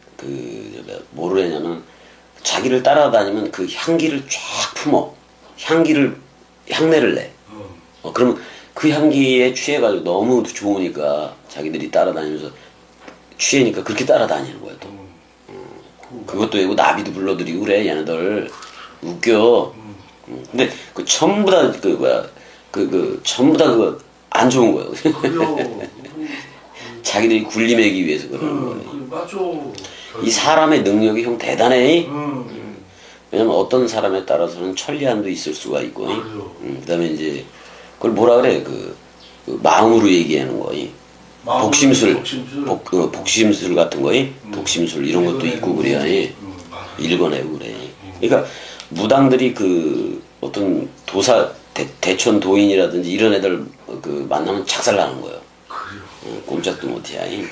자기를 따라다니면 그 향기를 쫙 품어. 향내를 내. 그러면 그 향기에 취해가지고 너무 좋으니까 자기들이 따라다니면서 취해니까 그렇게 따라다니는 거야, 또. 그것도 아니고 나비도 불러들이고 그래, 얘네들. 웃겨. 근데 그 전부 다 전부 다 그거 안 좋은 거예요. 자기들이 굴림하기 위해서 그러는 거예요. 맞아. 이 사람의 능력이 형 대단해. 왜냐면 어떤 사람에 따라서는 천리안도 있을 수가 있고, 그다음에 이제 그걸 뭐라 그래 그 마음으로 얘기하는 거, 복심술 같은 거, 독심술 이런 것도 있고 그래야 읽어내고 그래. 그러니까 무당들이 그 어떤 대천 도인이라든지 이런 애들 그 만나면 착살나는 거예요. 꼼짝도 못해.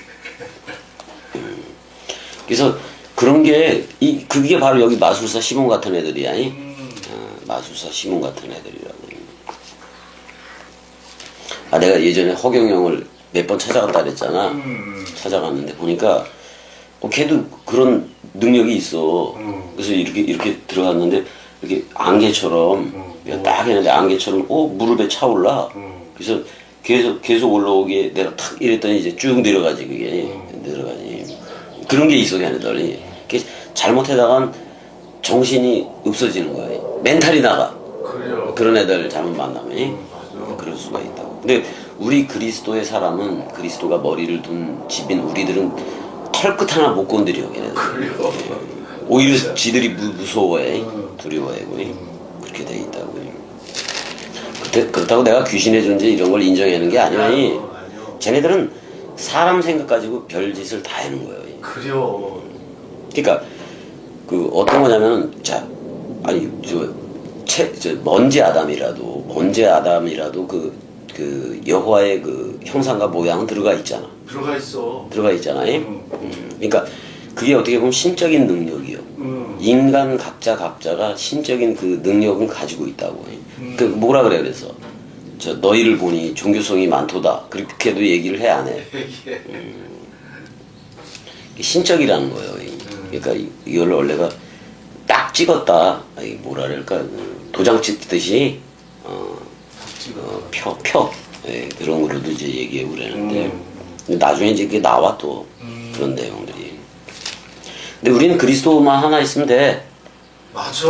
그래서 그런 게 그게 바로 여기 마술사 시몬 같은 애들이야. 마술사 시몬 같은 애들이라고. 내가 예전에 허경영을 몇 번 찾아갔다 그랬잖아. 찾아갔는데 보니까 걔도 그런 능력이 있어. 그래서 이렇게 들어갔는데 이렇게 안개처럼 딱 했는데 안개처럼 무릎에 차올라. 그래서 계속 올라오게 내가 탁 이랬더니 이제 쭉 내려가지 그게 내려가지. 그런 게 있어 걔네들이. 잘못하다간 정신이 없어지는 거야. 멘탈이 나가. 그런 애들 잘못 만나면 그럴 수가 있다고. 근데 우리 그리스도의 사람은 그리스도가 머리를 둔 집인 우리들은 털끝 하나 못 건드려 걔네들. 오히려 지들이 무서워해. 두려워하고 그렇게 돼 있다고. 그렇다고 내가 귀신의 존재 이런 걸 인정하는 게 아니야. 쟤네들은 사람 생각 가지고 별짓을 다 하는 거예요. 그래요. 그러니까 그 어떤 거냐면 먼지 아담이라도 그 여호와의 그 형상과 모양은 들어가 있잖아. 들어가 있잖아요. 그러니까 그게 어떻게 보면 신적인 능력이요. 인간 각자가 신적인 그 능력은 가지고 있다고. 그 뭐라 그래 그래서 너희를 보니 종교성이 많도다. 그렇게도 얘기를 해 안 해. 신적이라는 거예요. 그러니까 이걸 원래가 딱 찍었다. 뭐라 그럴까 도장 찍듯이 표 그런 거로도 이제 얘기하고 그러는데 나중에 이제 그게 나와 또 그런 내용들이. 근데 우리는 그리스도만 하나 있으면 돼. 맞아.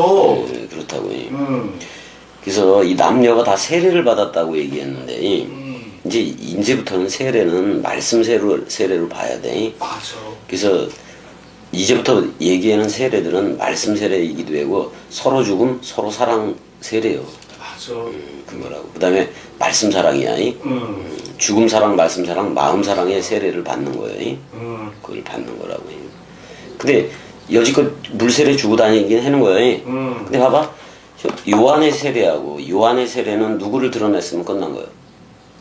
그렇다고. 그래서 이 남녀가 다 세례를 받았다고 얘기했는데 이제부터는 세례는 말씀 세례로 봐야 돼. 맞아. 그래서 이제부터 얘기하는 세례들은 말씀 세례이기도 하고 서로 죽음, 서로 사랑 세례요. 맞아. 그거라고. 그다음에 말씀 사랑이야. 죽음 사랑, 말씀 사랑, 마음 사랑의 세례를 받는 거예요. 그걸 받는 거라고. 근데 여지껏 물세례 주고 다니긴 하는 거예요. 근데 봐봐, 요한의 세례하고 요한의 세례는 누구를 드러냈으면 끝난 거예요.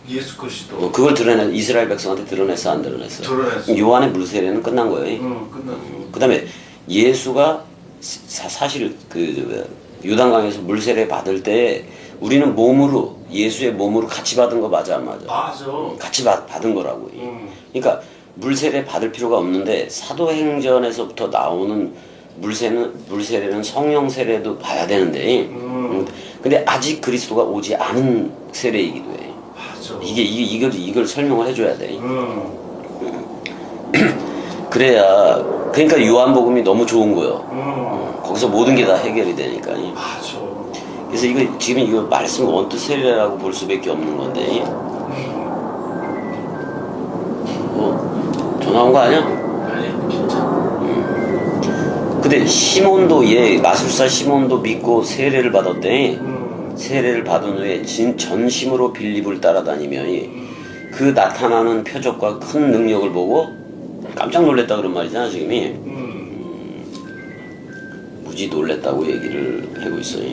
예수 그리스도. 그걸 드러내 이스라엘 백성한테 드러냈어, 안 드러냈어? 드러냈어. 요한의 물세례는 끝난 거예요. 끝났어. 그다음에 예수가 사실 요단강에서 물세례 받을 때 우리는 몸으로 예수의 몸으로 같이 받은 거 맞아 안 맞아? 맞아. 같이 받은 거라고. 그러니까 물세례 받을 필요가 없는데 사도행전에서부터 나오는 물세례는 성령 세례도 봐야 되는데 근데 아직 그리스도가 오지 않은 세례이기도 해. 맞아. 이걸 설명을 해줘야 돼. 그래야 그러니까 요한복음이 너무 좋은 거요. 거기서 모든 게 다 해결이 되니까. 맞아. 그래서 이거 지금 이거 말씀 원투 세례라고 볼 수밖에 없는 건데. 전화 온 거 아니야? 아니, 괜찮아. 근데 시몬도 마술사 시몬도 믿고 세례를 받았대. 세례를 받은 후에 전심으로 빌립을 따라다니며 그 나타나는 표적과 큰 능력을 보고 깜짝 놀랐다 그런 말이잖아 지금이. 무지 놀랬다고 얘기를 하고 있어요.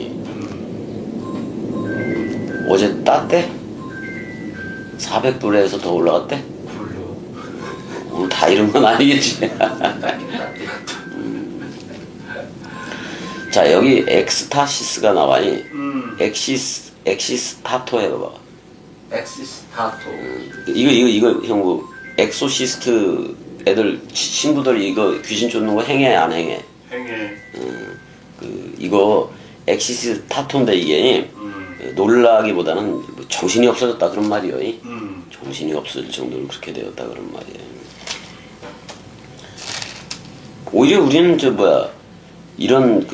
어제 땄대? 400불에서 더 올라갔대? 오늘 다 이런 건 아니겠지. 자, 여기 엑스타시스가 나와요. 엑시스타토 해봐. 엑시스타토. 이거 형 엑소시스트 애들 친구들 이거 귀신 쫓는 거 행해 안 행해? 행해. 이거 엑시스타토인데 이게 놀라기보다는 정신이 없어졌다 그런 말이에요. 정신이 없어질 정도로 그렇게 되었다 그런 말이에요. 오히려 우리는 이런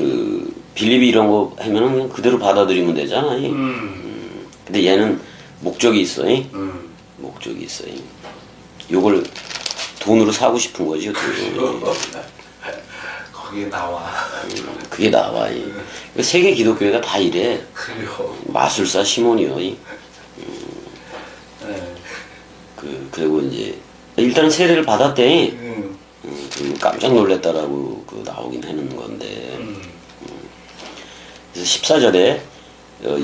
빌립이 이런 거 하면은 그냥 그대로 받아들이면 되잖아. 근데 얘는 목적이 있어. 목적이 있어. 요걸 돈으로 사고 싶은 거지. 거기에 나와. 그게 나와. 세계 기독교회가 다 이래. 그래요. 마술사 시몬이요. 네. 그리고 이제 일단은 세례를 받았대. 깜짝 놀랐다라고 나오긴 하는 건데. 그래서 14절에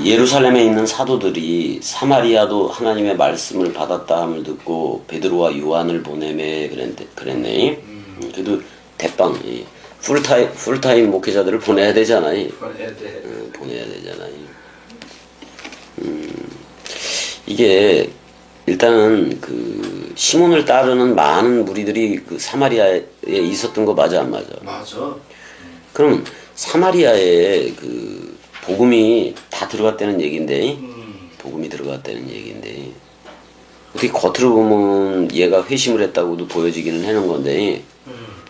예루살렘에 있는 사도들이 사마리아도 하나님의 말씀을 받았다 함을 듣고 베드로와 요한을 보내매 그랬네. 그래도 대빵 풀타임 목회자들을 보내야 되잖아요. 보내야 되잖아요. 이게 일단은 시몬을 따르는 많은 무리들이 사마리아에 있었던 거 맞아 안 맞아? 맞아. 그럼 사마리아에 복음이 다 들어갔다는 얘긴데, 복음이 들어갔다는 얘긴데, 어떻게 겉으로 보면 얘가 회심을 했다고도 보여지기는 하는 건데,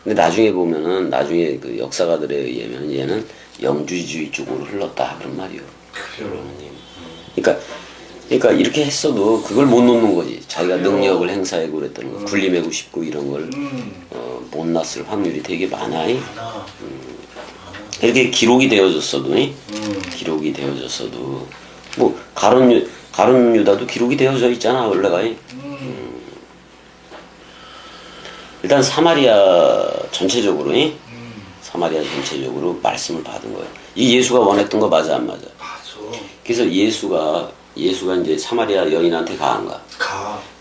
근데 나중에 보면은 나중에 역사가들에 의하면 얘는 영주주의 쪽으로 흘렀다 그런 말이요. 그러니까 이렇게 했어도 그걸 못 놓는 거지. 자기가 능력을 행사하고 그랬던 거, 군림하고 싶고 이런 걸 못 났을 확률이 되게 많아요. 이렇게 기록이 되어졌어도 기록이 되어졌어도 뭐 가룟 유다도 기록이 되어져 있잖아 원래가. 일단 사마리아 전체적으로 말씀을 받은 거예요. 이 예수가 원했던 거 맞아 안 맞아? 맞아. 그래서 예수가 이제 사마리아 여인한테 가.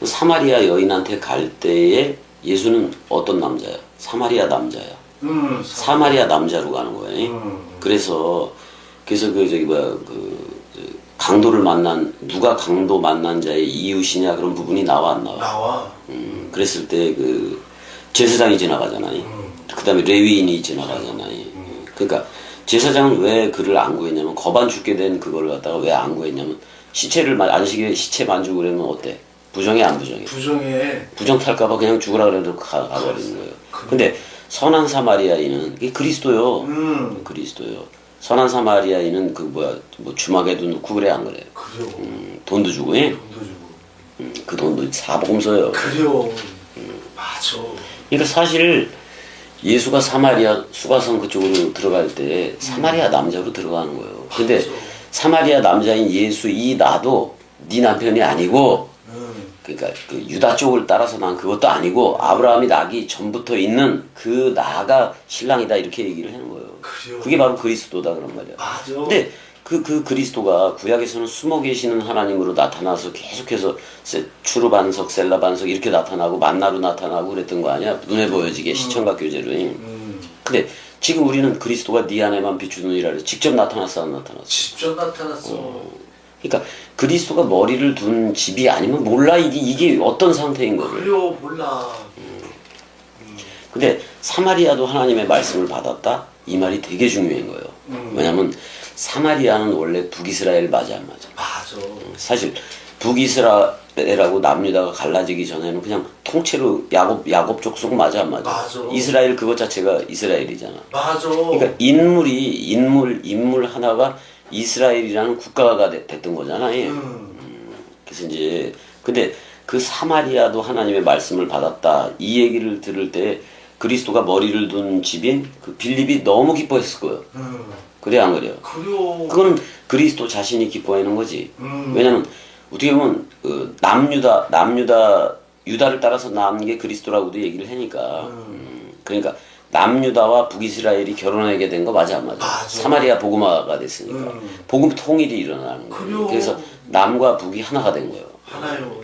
사마리아 여인한테 갈 때에 예수는 어떤 남자야? 사마리아 남자야. 사마리아 남자로 가는 거예요. 그래서 강도를 누가 강도 만난 자의 이웃이냐 그런 부분이 나와 안 나와? 나와. 그랬을 때 제사장이 지나가잖아요. 그다음에 레위인이 지나가잖아요. 그러니까 제사장은 왜 그를 안 구했냐면 거반 죽게 된 그걸 갖다가 왜 안 구했냐면 시체를 안식에 시체 만지고 그러면 어때? 부정해 안 부정해? 부정해. 부정 탈까봐 그냥 죽으라 그래도 가버리는 거예요. 근데 선한 사마리아인은 이게 그리스도요. 그리스도요. 선한 사마리아인은 뭐 주막에도 넣고 그래 안 그래? 그래요. 돈도 주고, 예? 돈도 주고. 그 돈도 사복음서요. 그래요. 맞아. 그러니까 사실 예수가 사마리아 수가성 그쪽으로 들어갈 때 사마리아 남자로 들어가는 거예요. 근데 맞아. 사마리아 남자인 예수 이 나도 네 남편이 아니고, 그러니까 그 유다 쪽을 따라서 난 그것도 아니고 아브라함이 나기 전부터 있는 그 나가 신랑이다 이렇게 얘기를 하는 거예요. 그래요. 그게 바로 그리스도다 그런 말이야. 맞아. 근데 그 그리스도가 구약에서는 숨어 계시는 하나님으로 나타나서 계속해서 추루 반석, 셀라 반석 이렇게 나타나고 만나로 나타나고 그랬던 거 아니야? 눈에 보여지게 시청각 교제로. 근데 지금 우리는 그리스도가 네 안에만 비추느니라 그래서 직접 나타났어 안 나타났어? 직접 나타났어. 그러니까 그리스도가 머리를 둔 집이 아니면 몰라 이게 어떤 상태인 거를. 그래요. 몰라. 근데 사마리아도 하나님의 말씀을 받았다? 이 말이 되게 중요한 거예요. 왜냐면 사마리아는 원래 북이스라엘 맞아 안 맞아? 맞아. 사실 북이스라엘하고 남유다가 갈라지기 전에는 그냥 통째로 야곱 족속 맞아 안 맞아? 맞아. 이스라엘 그것 자체가 이스라엘이잖아. 맞아. 그러니까 인물 하나가 이스라엘이라는 국가가 됐던 거잖아. 예. 그래서 이제 근데 그 사마리아도 하나님의 말씀을 받았다 이 얘기를 들을 때 그리스도가 머리를 둔 집인 그 빌립이 너무 기뻐했을 거예요. 그래 안 그래요? 그래요. 그거는 그리스도 자신이 기뻐하는 거지. 왜냐면 어떻게 보면 유다를 따라서 남은 게 그리스도라고도 얘기를 하니까. 그러니까 남유다와 북이스라엘이 결혼하게 된 거 맞아 안 맞아? 맞아. 사마리아 복음화가 됐으니까 복음 통일이 일어나는 거예요. 그래요. 그래서 남과 북이 하나가 된 거예요. 하나요.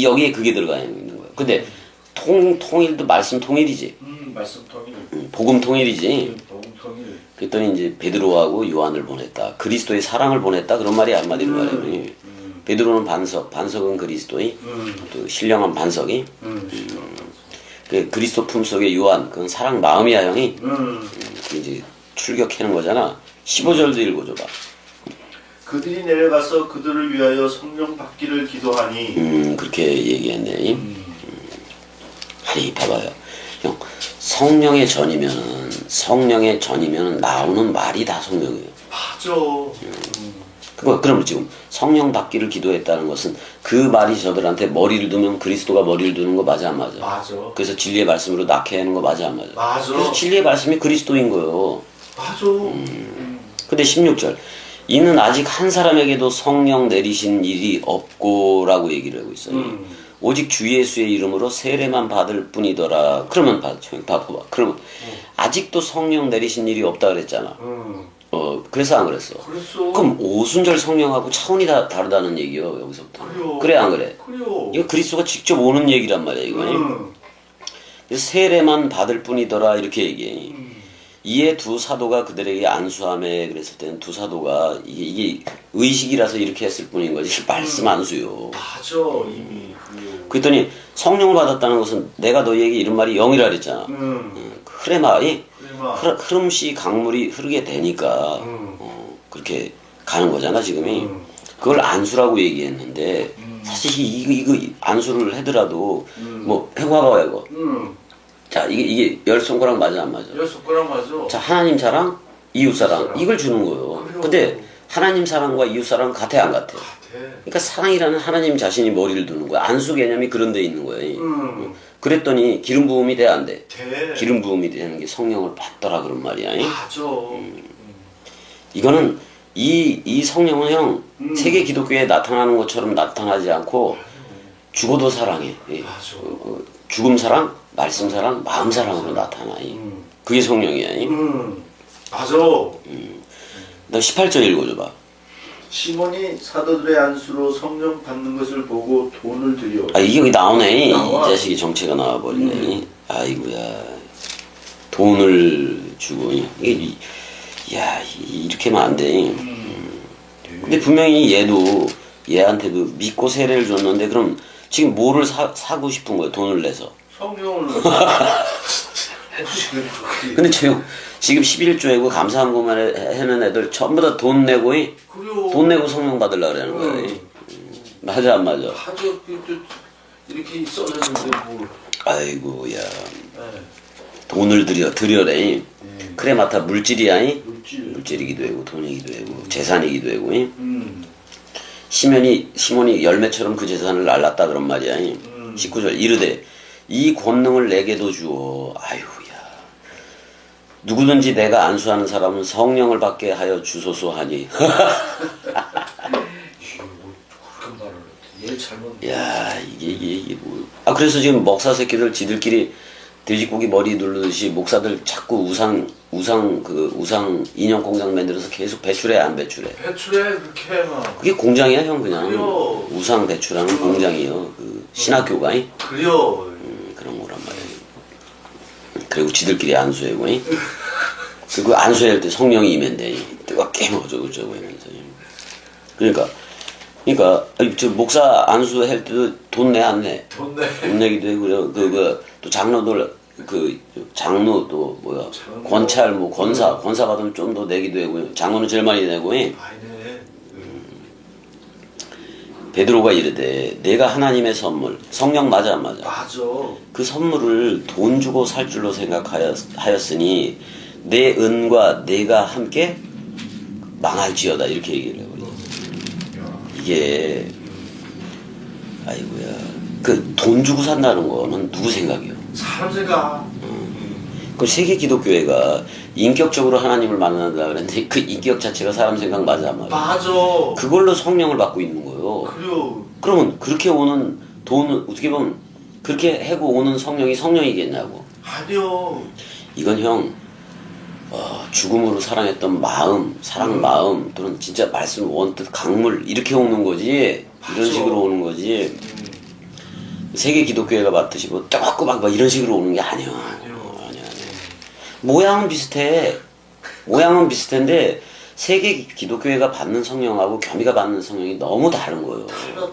여기에 그게 들어가 있는 거예요. 근데 통일도 말씀 통일이지. 말씀 통일. 복음 통일이지. 복음 통일. 그랬더니 이제 베드로하고 요한을 보냈다. 그리스도의 사랑을 보냈다. 그런 말이 한마디로 말하면 베드로는 반석은 그리스도의 또 신령한 반석이 그 그리스도 품속의 요한 그건 사랑 마음이야 형이 이제 출격하는 거잖아. 15절도 읽어줘봐. 그들이 내려가서 그들을 위하여 성령 받기를 기도하니. 그렇게 얘기했네. 아니 봐봐요. 형 성령의 전이면은 나오는 말이 다 성령이에요. 맞아. 그럼 지금 성령 받기를 기도했다는 것은 그 말이 저들한테 머리를 두면 그리스도가 머리를 두는 거 맞아 안 맞아? 맞아. 그래서 진리의 말씀으로 낳게 하는 거 맞아 안 맞아? 맞아. 그래서 진리의 말씀이 그리스도인 거예요. 맞아. 근데 16절 이는 아직 한 사람에게도 성령 내리신 일이 없고라고 얘기를 하고 있어요. 오직 주 예수의 이름으로 세례만 받을 뿐이더라. 그러면 봐봐. 그러면 아직도 성령 내리신 일이 없다 그랬잖아. 그래서 안 그랬어? 그랬어. 그럼 오순절 성령하고 차원이 다르다는 얘기요 여기서부터. 그래요. 그래 안 그래? 그래요. 이거 그리스도가 직접 오는 얘기란 말이야 이거. 그래서 세례만 받을 뿐이더라 이렇게 얘기해. 이에 두 사도가 그들에게 안수함에 그랬을 때는 두 사도가 이게 의식이라서 이렇게 했을 뿐인 거지 말씀 안수요. 맞아 이미. 그랬더니 성령을 받았다는 것은 내가 너희에게 이런 말이 영이라 그랬잖아. 흐레마이 흐름시 강물이 흐르게 되니까 그렇게 가는 거잖아 지금이. 그걸 안수라고 얘기했는데 사실 이거 안수를 하더라도 뭐 해봐봐 이거. 자 이게 열 손가락 맞아 안 맞아? 열 손가락 맞아. 자 하나님 사랑, 이웃 사랑 이걸 주는 거예요. 그래요. 근데 하나님 사랑과 이웃 사랑 같아 안 같아? 그러니까 사랑이라는 하나님 자신이 머리를 두는 거야. 안수 개념이 그런 데 있는 거예요. 그랬더니 기름 부음이 돼 안 돼? 돼. 기름 부음이 되는 게 성령을 받더라 그런 말이야. 맞아. 이거는 이 성령은 형 세계 기독교에 나타나는 것처럼 나타나지 않고 죽어도 사랑해. 맞아. 죽음 사랑, 말씀 사랑, 마음 사랑으로 나타나. 그게 성령이야. 맞아. 너 18절 읽어줘봐. 시몬이 사도들의 안수로 성령 받는 것을 보고 돈을 들여. 아 이게 여기 나오네. 나와. 이 자식이 정체가 나와버리네. 아이고야. 돈을 주고 이게 야 이렇게 하면 안 돼. 근데 분명히 얘한테도 믿고 세례를 줬는데 그럼 지금 뭐를 사고 싶은 거야 돈을 내서. 성령을. 근데 지금 11조이고 감사한금만 해는 애들 전부 다 돈 내고 돈 내고 성령 받으려고 그러는 거야. 맞아 안 맞아? 하죠. 이렇게 써놨는데 뭐. 아이고야. 돈을 들여래. 예. 크레마타 물질이야. 물질. 물질이기도 하고 돈이기도 하고 재산이기도 하고. 음. 시몬이 열매처럼 그 재산을 날랐다 그런 말이야. 19절 이르되 이 권능을 내게도 주어. 아유야. 누구든지 내가 안수하는 사람은 성령을 받게 하여 주소서 하니. 이게 뭐 그렇게 말을 했대. 얘 잘못. 야 이게 뭐. 아 그래서 지금 목사 새끼들 지들끼리 돼지고기 머리 누르듯이 목사들 자꾸 우상 인형 공장 만들어서 계속 배출해 안 배출해? 배출해 그렇게 막. 그게 공장이야 형 그냥. 그래요. 우상 배출하는 공장이요. 그 신학교가 그래요. 그런 거란 말이야. 그리고 지들끼리 안수하고 그리고 안수할 때 성령이 임한대. 뜨겁게 어쩌고 저쩌고 하면서. 그러니까 저 목사 안수할 때도 돈 내 안 내? 돈 내. 돈 내기도 하고 또 장로들 장로 또 뭐야 권찰 뭐 권사 받으면 좀 더 내기도 하고 장로는 제일 많이 내고 아니네. 베드로가 이르되 내가 하나님의 선물 성령 맞아 안 맞아? 맞아. 그 선물을 돈 주고 살 줄로 생각하였으니 내 은과 내가 함께 망할지어다 이렇게 얘기를 해버려. 이게 아이고야 그 돈 주고 산다는 거는 누구 생각이요? 사람 생각. 그 세계 기독교회가 인격적으로 하나님을 만난다 그랬는데 그 인격 자체가 사람 생각 맞아 안 맞아? 맞아. 그걸로 성령을 받고 있는 거예요. 그래요. 그러면 그렇게 오는 돈을 어떻게 보면 그렇게 해고 오는 성령이 성령이겠냐고. 아니요. 이건 형 죽음으로 사랑했던 마음, 사랑 마음 또는 진짜 말씀 원뜻 강물 이렇게 오는 거지. 이런 맞아. 식으로 오는 거지. 세계 기독교회가 맞듯이 뭐 뜨겁고 막 이런 식으로 오는 게 아니야. 아니야. 모양은 비슷해. 모양은 비슷한데 세계 기독교회가 받는 성령하고 겸이가 받는 성령이 너무 다른 거예요. 달라.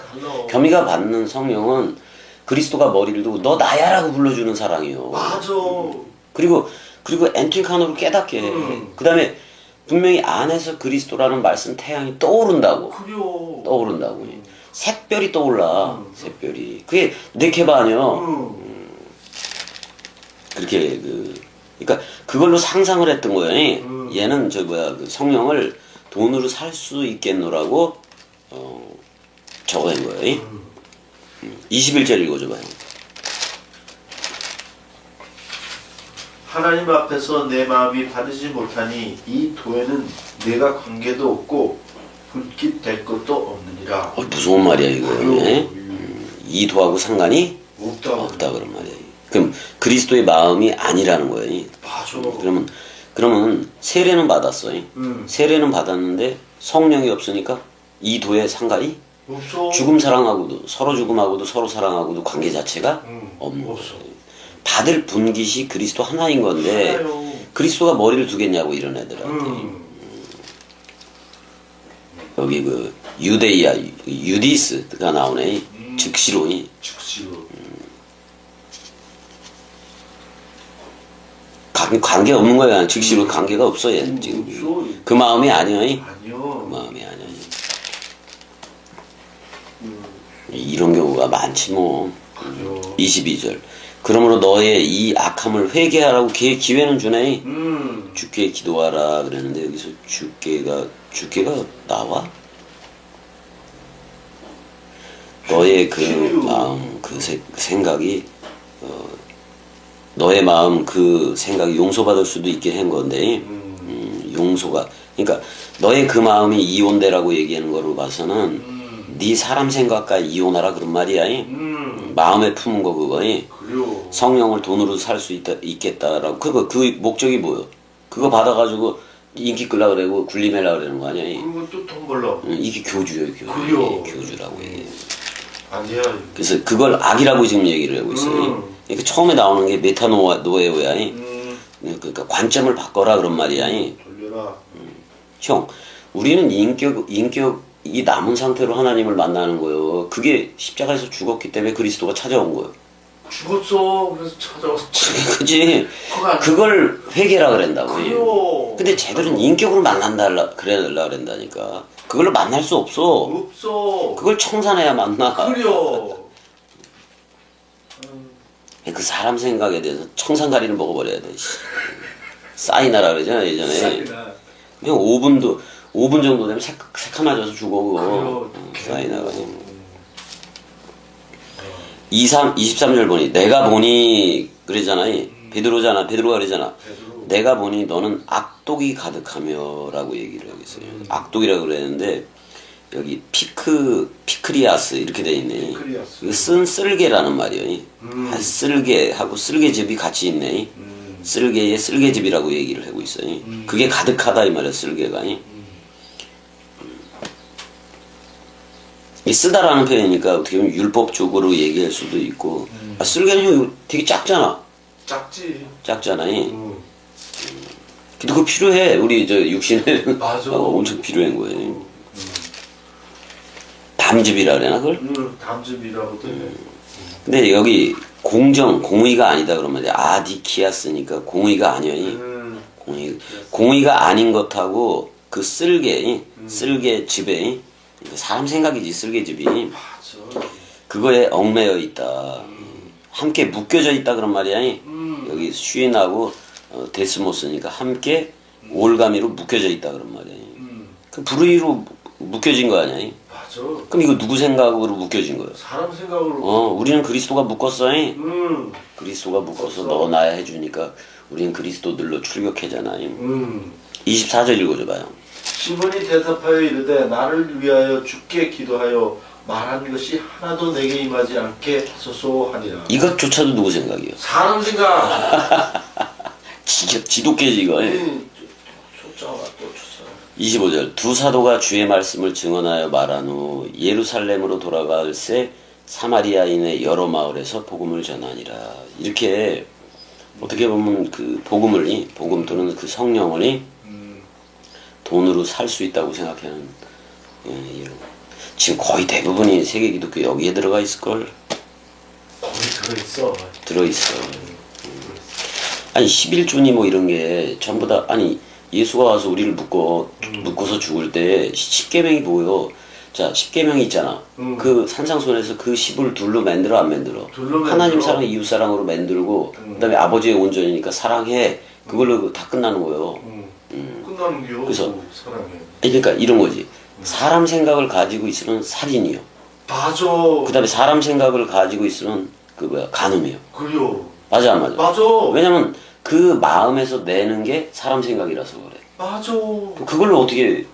겸이가 받는 성령은 그리스도가 머리를 두고 너 나야라고 불러주는 사랑이요. 맞아. 그리고 엔트리칸으로 깨닫게 해. 그 다음에 분명히 안에서 그리스도라는 말씀 태양이 떠오른다고. 그래요. 떠오른다고. 샛별이 떠올라. 샛별이. 그게 네케바 아니야. 그렇게 그러니까 그걸로 상상을 했던 거예요. 얘는 그 성령을 돈으로 살 수 있겠노라고 적어낸 거예요. 21절 읽어줘봐요. 하나님 앞에서 내 마음이 바르지 못하니 이 도에는 내가 관계도 없고 불깃 될 것도 없느니라. 무서운 말이야 이거. 이 도하고 상관이 없다. 그런 말이야. 그럼 그리스도의 마음이 아니라는 거예요. 맞아. 그러면 세례는 받았어. 세례는 받았는데 성령이 없으니까 이 도에 상관이 없어. 죽음 사랑하고도 서로 죽음하고도 서로 사랑하고도 관계 자체가 없는 거예요. 받을 분깃이 그리스도 하나인 건데 하나요. 그리스도가 머리를 두겠냐고 이런 애들한테. 여기 유데이아 유디스가 나오네. 즉시로. 관계 없는 거야. 즉시로 관계가 없어 얘 지금. 없어. 그 마음이 아니야. 아니요. 그 마음이 아니야. 이런 경우가 많지 뭐. 그래요. 22절. 그러므로 너의 이 악함을 회개하라고 기회는 주네. 주께 기도하라 그랬는데 여기서 주께가 나와? 너의 그 마음 그 생각이 너의 마음 그 생각이 용서받을 수도 있게 한 건데 용서가 그러니까 너의 그 마음이 이혼되라고 얘기하는 거로 봐서는 네 사람 생각과 이혼하라 그런 말이야. 마음에 품은 거 그거. 그래요. 성령을 돈으로 살 수 있겠다라고 그 목적이 뭐요? 그거 받아가지고 인기 끌라 그러고 굴림해라 그러는 거 아니야? 그리고 또 돈 벌러. 이게 교주예요, 그래요. 교주라고 얘기해. 아니야. 그래서 그걸 악이라고 지금 얘기를 하고 있어요. 그러니까 처음에 나오는 게 메타노에오야. 그러니까 관점을 바꿔라 그런 말이야. 돌려라. 형, 우리는 인격이 남은 상태로 하나님을 만나는 거예요. 그게 십자가에서 죽었기 때문에 그리스도가 찾아온 거예요. 죽었어. 그래서 찾아왔어. 그치? 그걸 회개라 그런다고. 그래요. 근데 쟤들은 인격으로 만난다 그래라 그런다니까. 그걸로 만날 수 없어. 없어. 그걸 청산해야 만나. 그래요. 그 사람 생각에 대해서 청산가리를 먹어버려야 돼. 씨. 사이나라 그러잖아 예전에. 사이나. 그냥 5분 정도 되면 새카마져서 죽어 그거. 사이나가. 23절 보니 내가 보니 그러잖아요. 베드로가 그러잖아. 베드로. 내가 보니 너는 악독이 가득하며라고 얘기를 하고 있어요. 악독이라고 그랬는데 여기 피크리아스 이렇게 돼 있네. 피크리아스. 이거 쓸개라는 말이에요. 쓸개하고 쓸개즙이 같이 있네. 쓸개에 쓸개즙이라고 얘기를 하고 있어요. 그게 가득하다 이 말이야 쓸개가. 이 쓰다라는 표현이니까 어떻게 보면 율법적으로 얘기할 수도 있고 쓸개는 되게 작잖아. 작지. 근데 그거 필요해. 우리 저 육신에는 맞아. 엄청 필요한 거예요. 담즙이라 그러나 그걸? 담즙이라고도 해. 근데 여기 공의가 아니다 그러면 아디키아스니까 공의가 아니야. 공의가 아닌 것하고 그 쓸개즙에 사람 생각이지 쓸개즙이 맞아. 그거에 얽매여 있다. 함께 묶여져 있다 그런 말이야. 여기 슈인하고 데스모스니까 함께 올가미로 묶여져 있다 그런 말이야. 그 불의로 묶여진 거 아니야? 맞아. 그럼 이거 누구 생각으로 묶여진 거야? 사람 생각으로. 우리는 그리스도가 묶었어. 음. 그리스도가 묶어서 너 나야 해주니까 우리는 그리스도들로 출격하잖아. 24절 읽어줘봐요. 시몬이 대답하여 이르되 나를 위하여 주께 기도하여 말한 것이 하나도 내게 임하지 않게 하소서 하니라. 이것조차도 누구 생각이요? 사람 생각. 지독해지 이거. 쫓아와 또 쫓아와. 25절 두 사도가 주의 말씀을 증언하여 말한 후 예루살렘으로 돌아갈새 사마리아인의 여러 마을에서 복음을 전하니라. 이렇게 어떻게 보면 그 복음 또는 그 성령을 돈으로 살 수 있다고 생각하는 지금 거의 대부분이 세계 기독교 여기에 들어가 있을걸. 거기 들어있어. 들어있어. 아니 11조니 뭐 이런 게 전부 다 아니 예수가 와서 우리를 묶어서 죽을 때 10계명이 보여. 자 10계명이 있잖아. 그 산상손에서 그 10을 둘로 만들어 안 만들어? 둘로 하나님 만들어. 사랑 이웃 사랑으로 만들고 그다음에 아버지의 온전이니까 사랑해. 그걸로 다 끝나는 거예요. 끝나는 게요. 그래서- 사랑해. 그러니까 이런 거지. 사람 생각을 가지고 있으면 살인이요. 맞아. 그다음에 사람 생각을 가지고 있으면 그 간음이요. 그래요. 맞아 안 맞아? 맞아. 왜냐면 그 마음에서 내는 게 사람 생각이라서 그래. 맞아. 그걸로 어떻게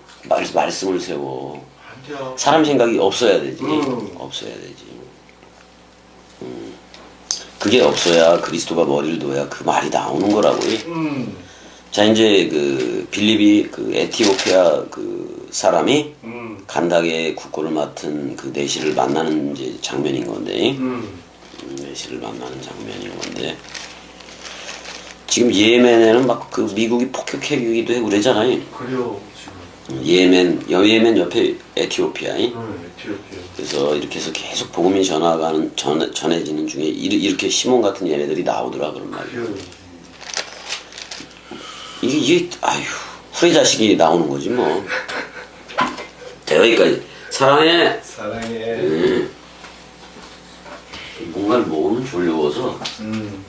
말씀을 세워? 안 돼요. 사람 생각이 없어야 되지. 음. 없어야 되지. 그게 없어야 그리스도가 머리를 둬야 그 말이 나오는 거라고. 자 이제 그 빌립이 그 에티오피아 그 사람이 간닥의 국고를 맡은 그 내시를 만나는 이제 장면인 건데 내시를 만나는 장면인 건데 지금 예멘에는 막 그 미국이 폭격해기도 하고 그러잖아요. 그래요. 지금. 예멘 옆에 에티오피아. 에티오피아. 그래서 이렇게 해서 계속 복음이 전해지는 중에 이렇게 시몬 같은 얘네들이 나오더라 그런 말이에요. 그래요. 이게 아휴 후레 자식이 나오는 거지 뭐. 자 여기까지. 사랑해. 사랑해. 뭔가를 먹으면 졸려워서 음.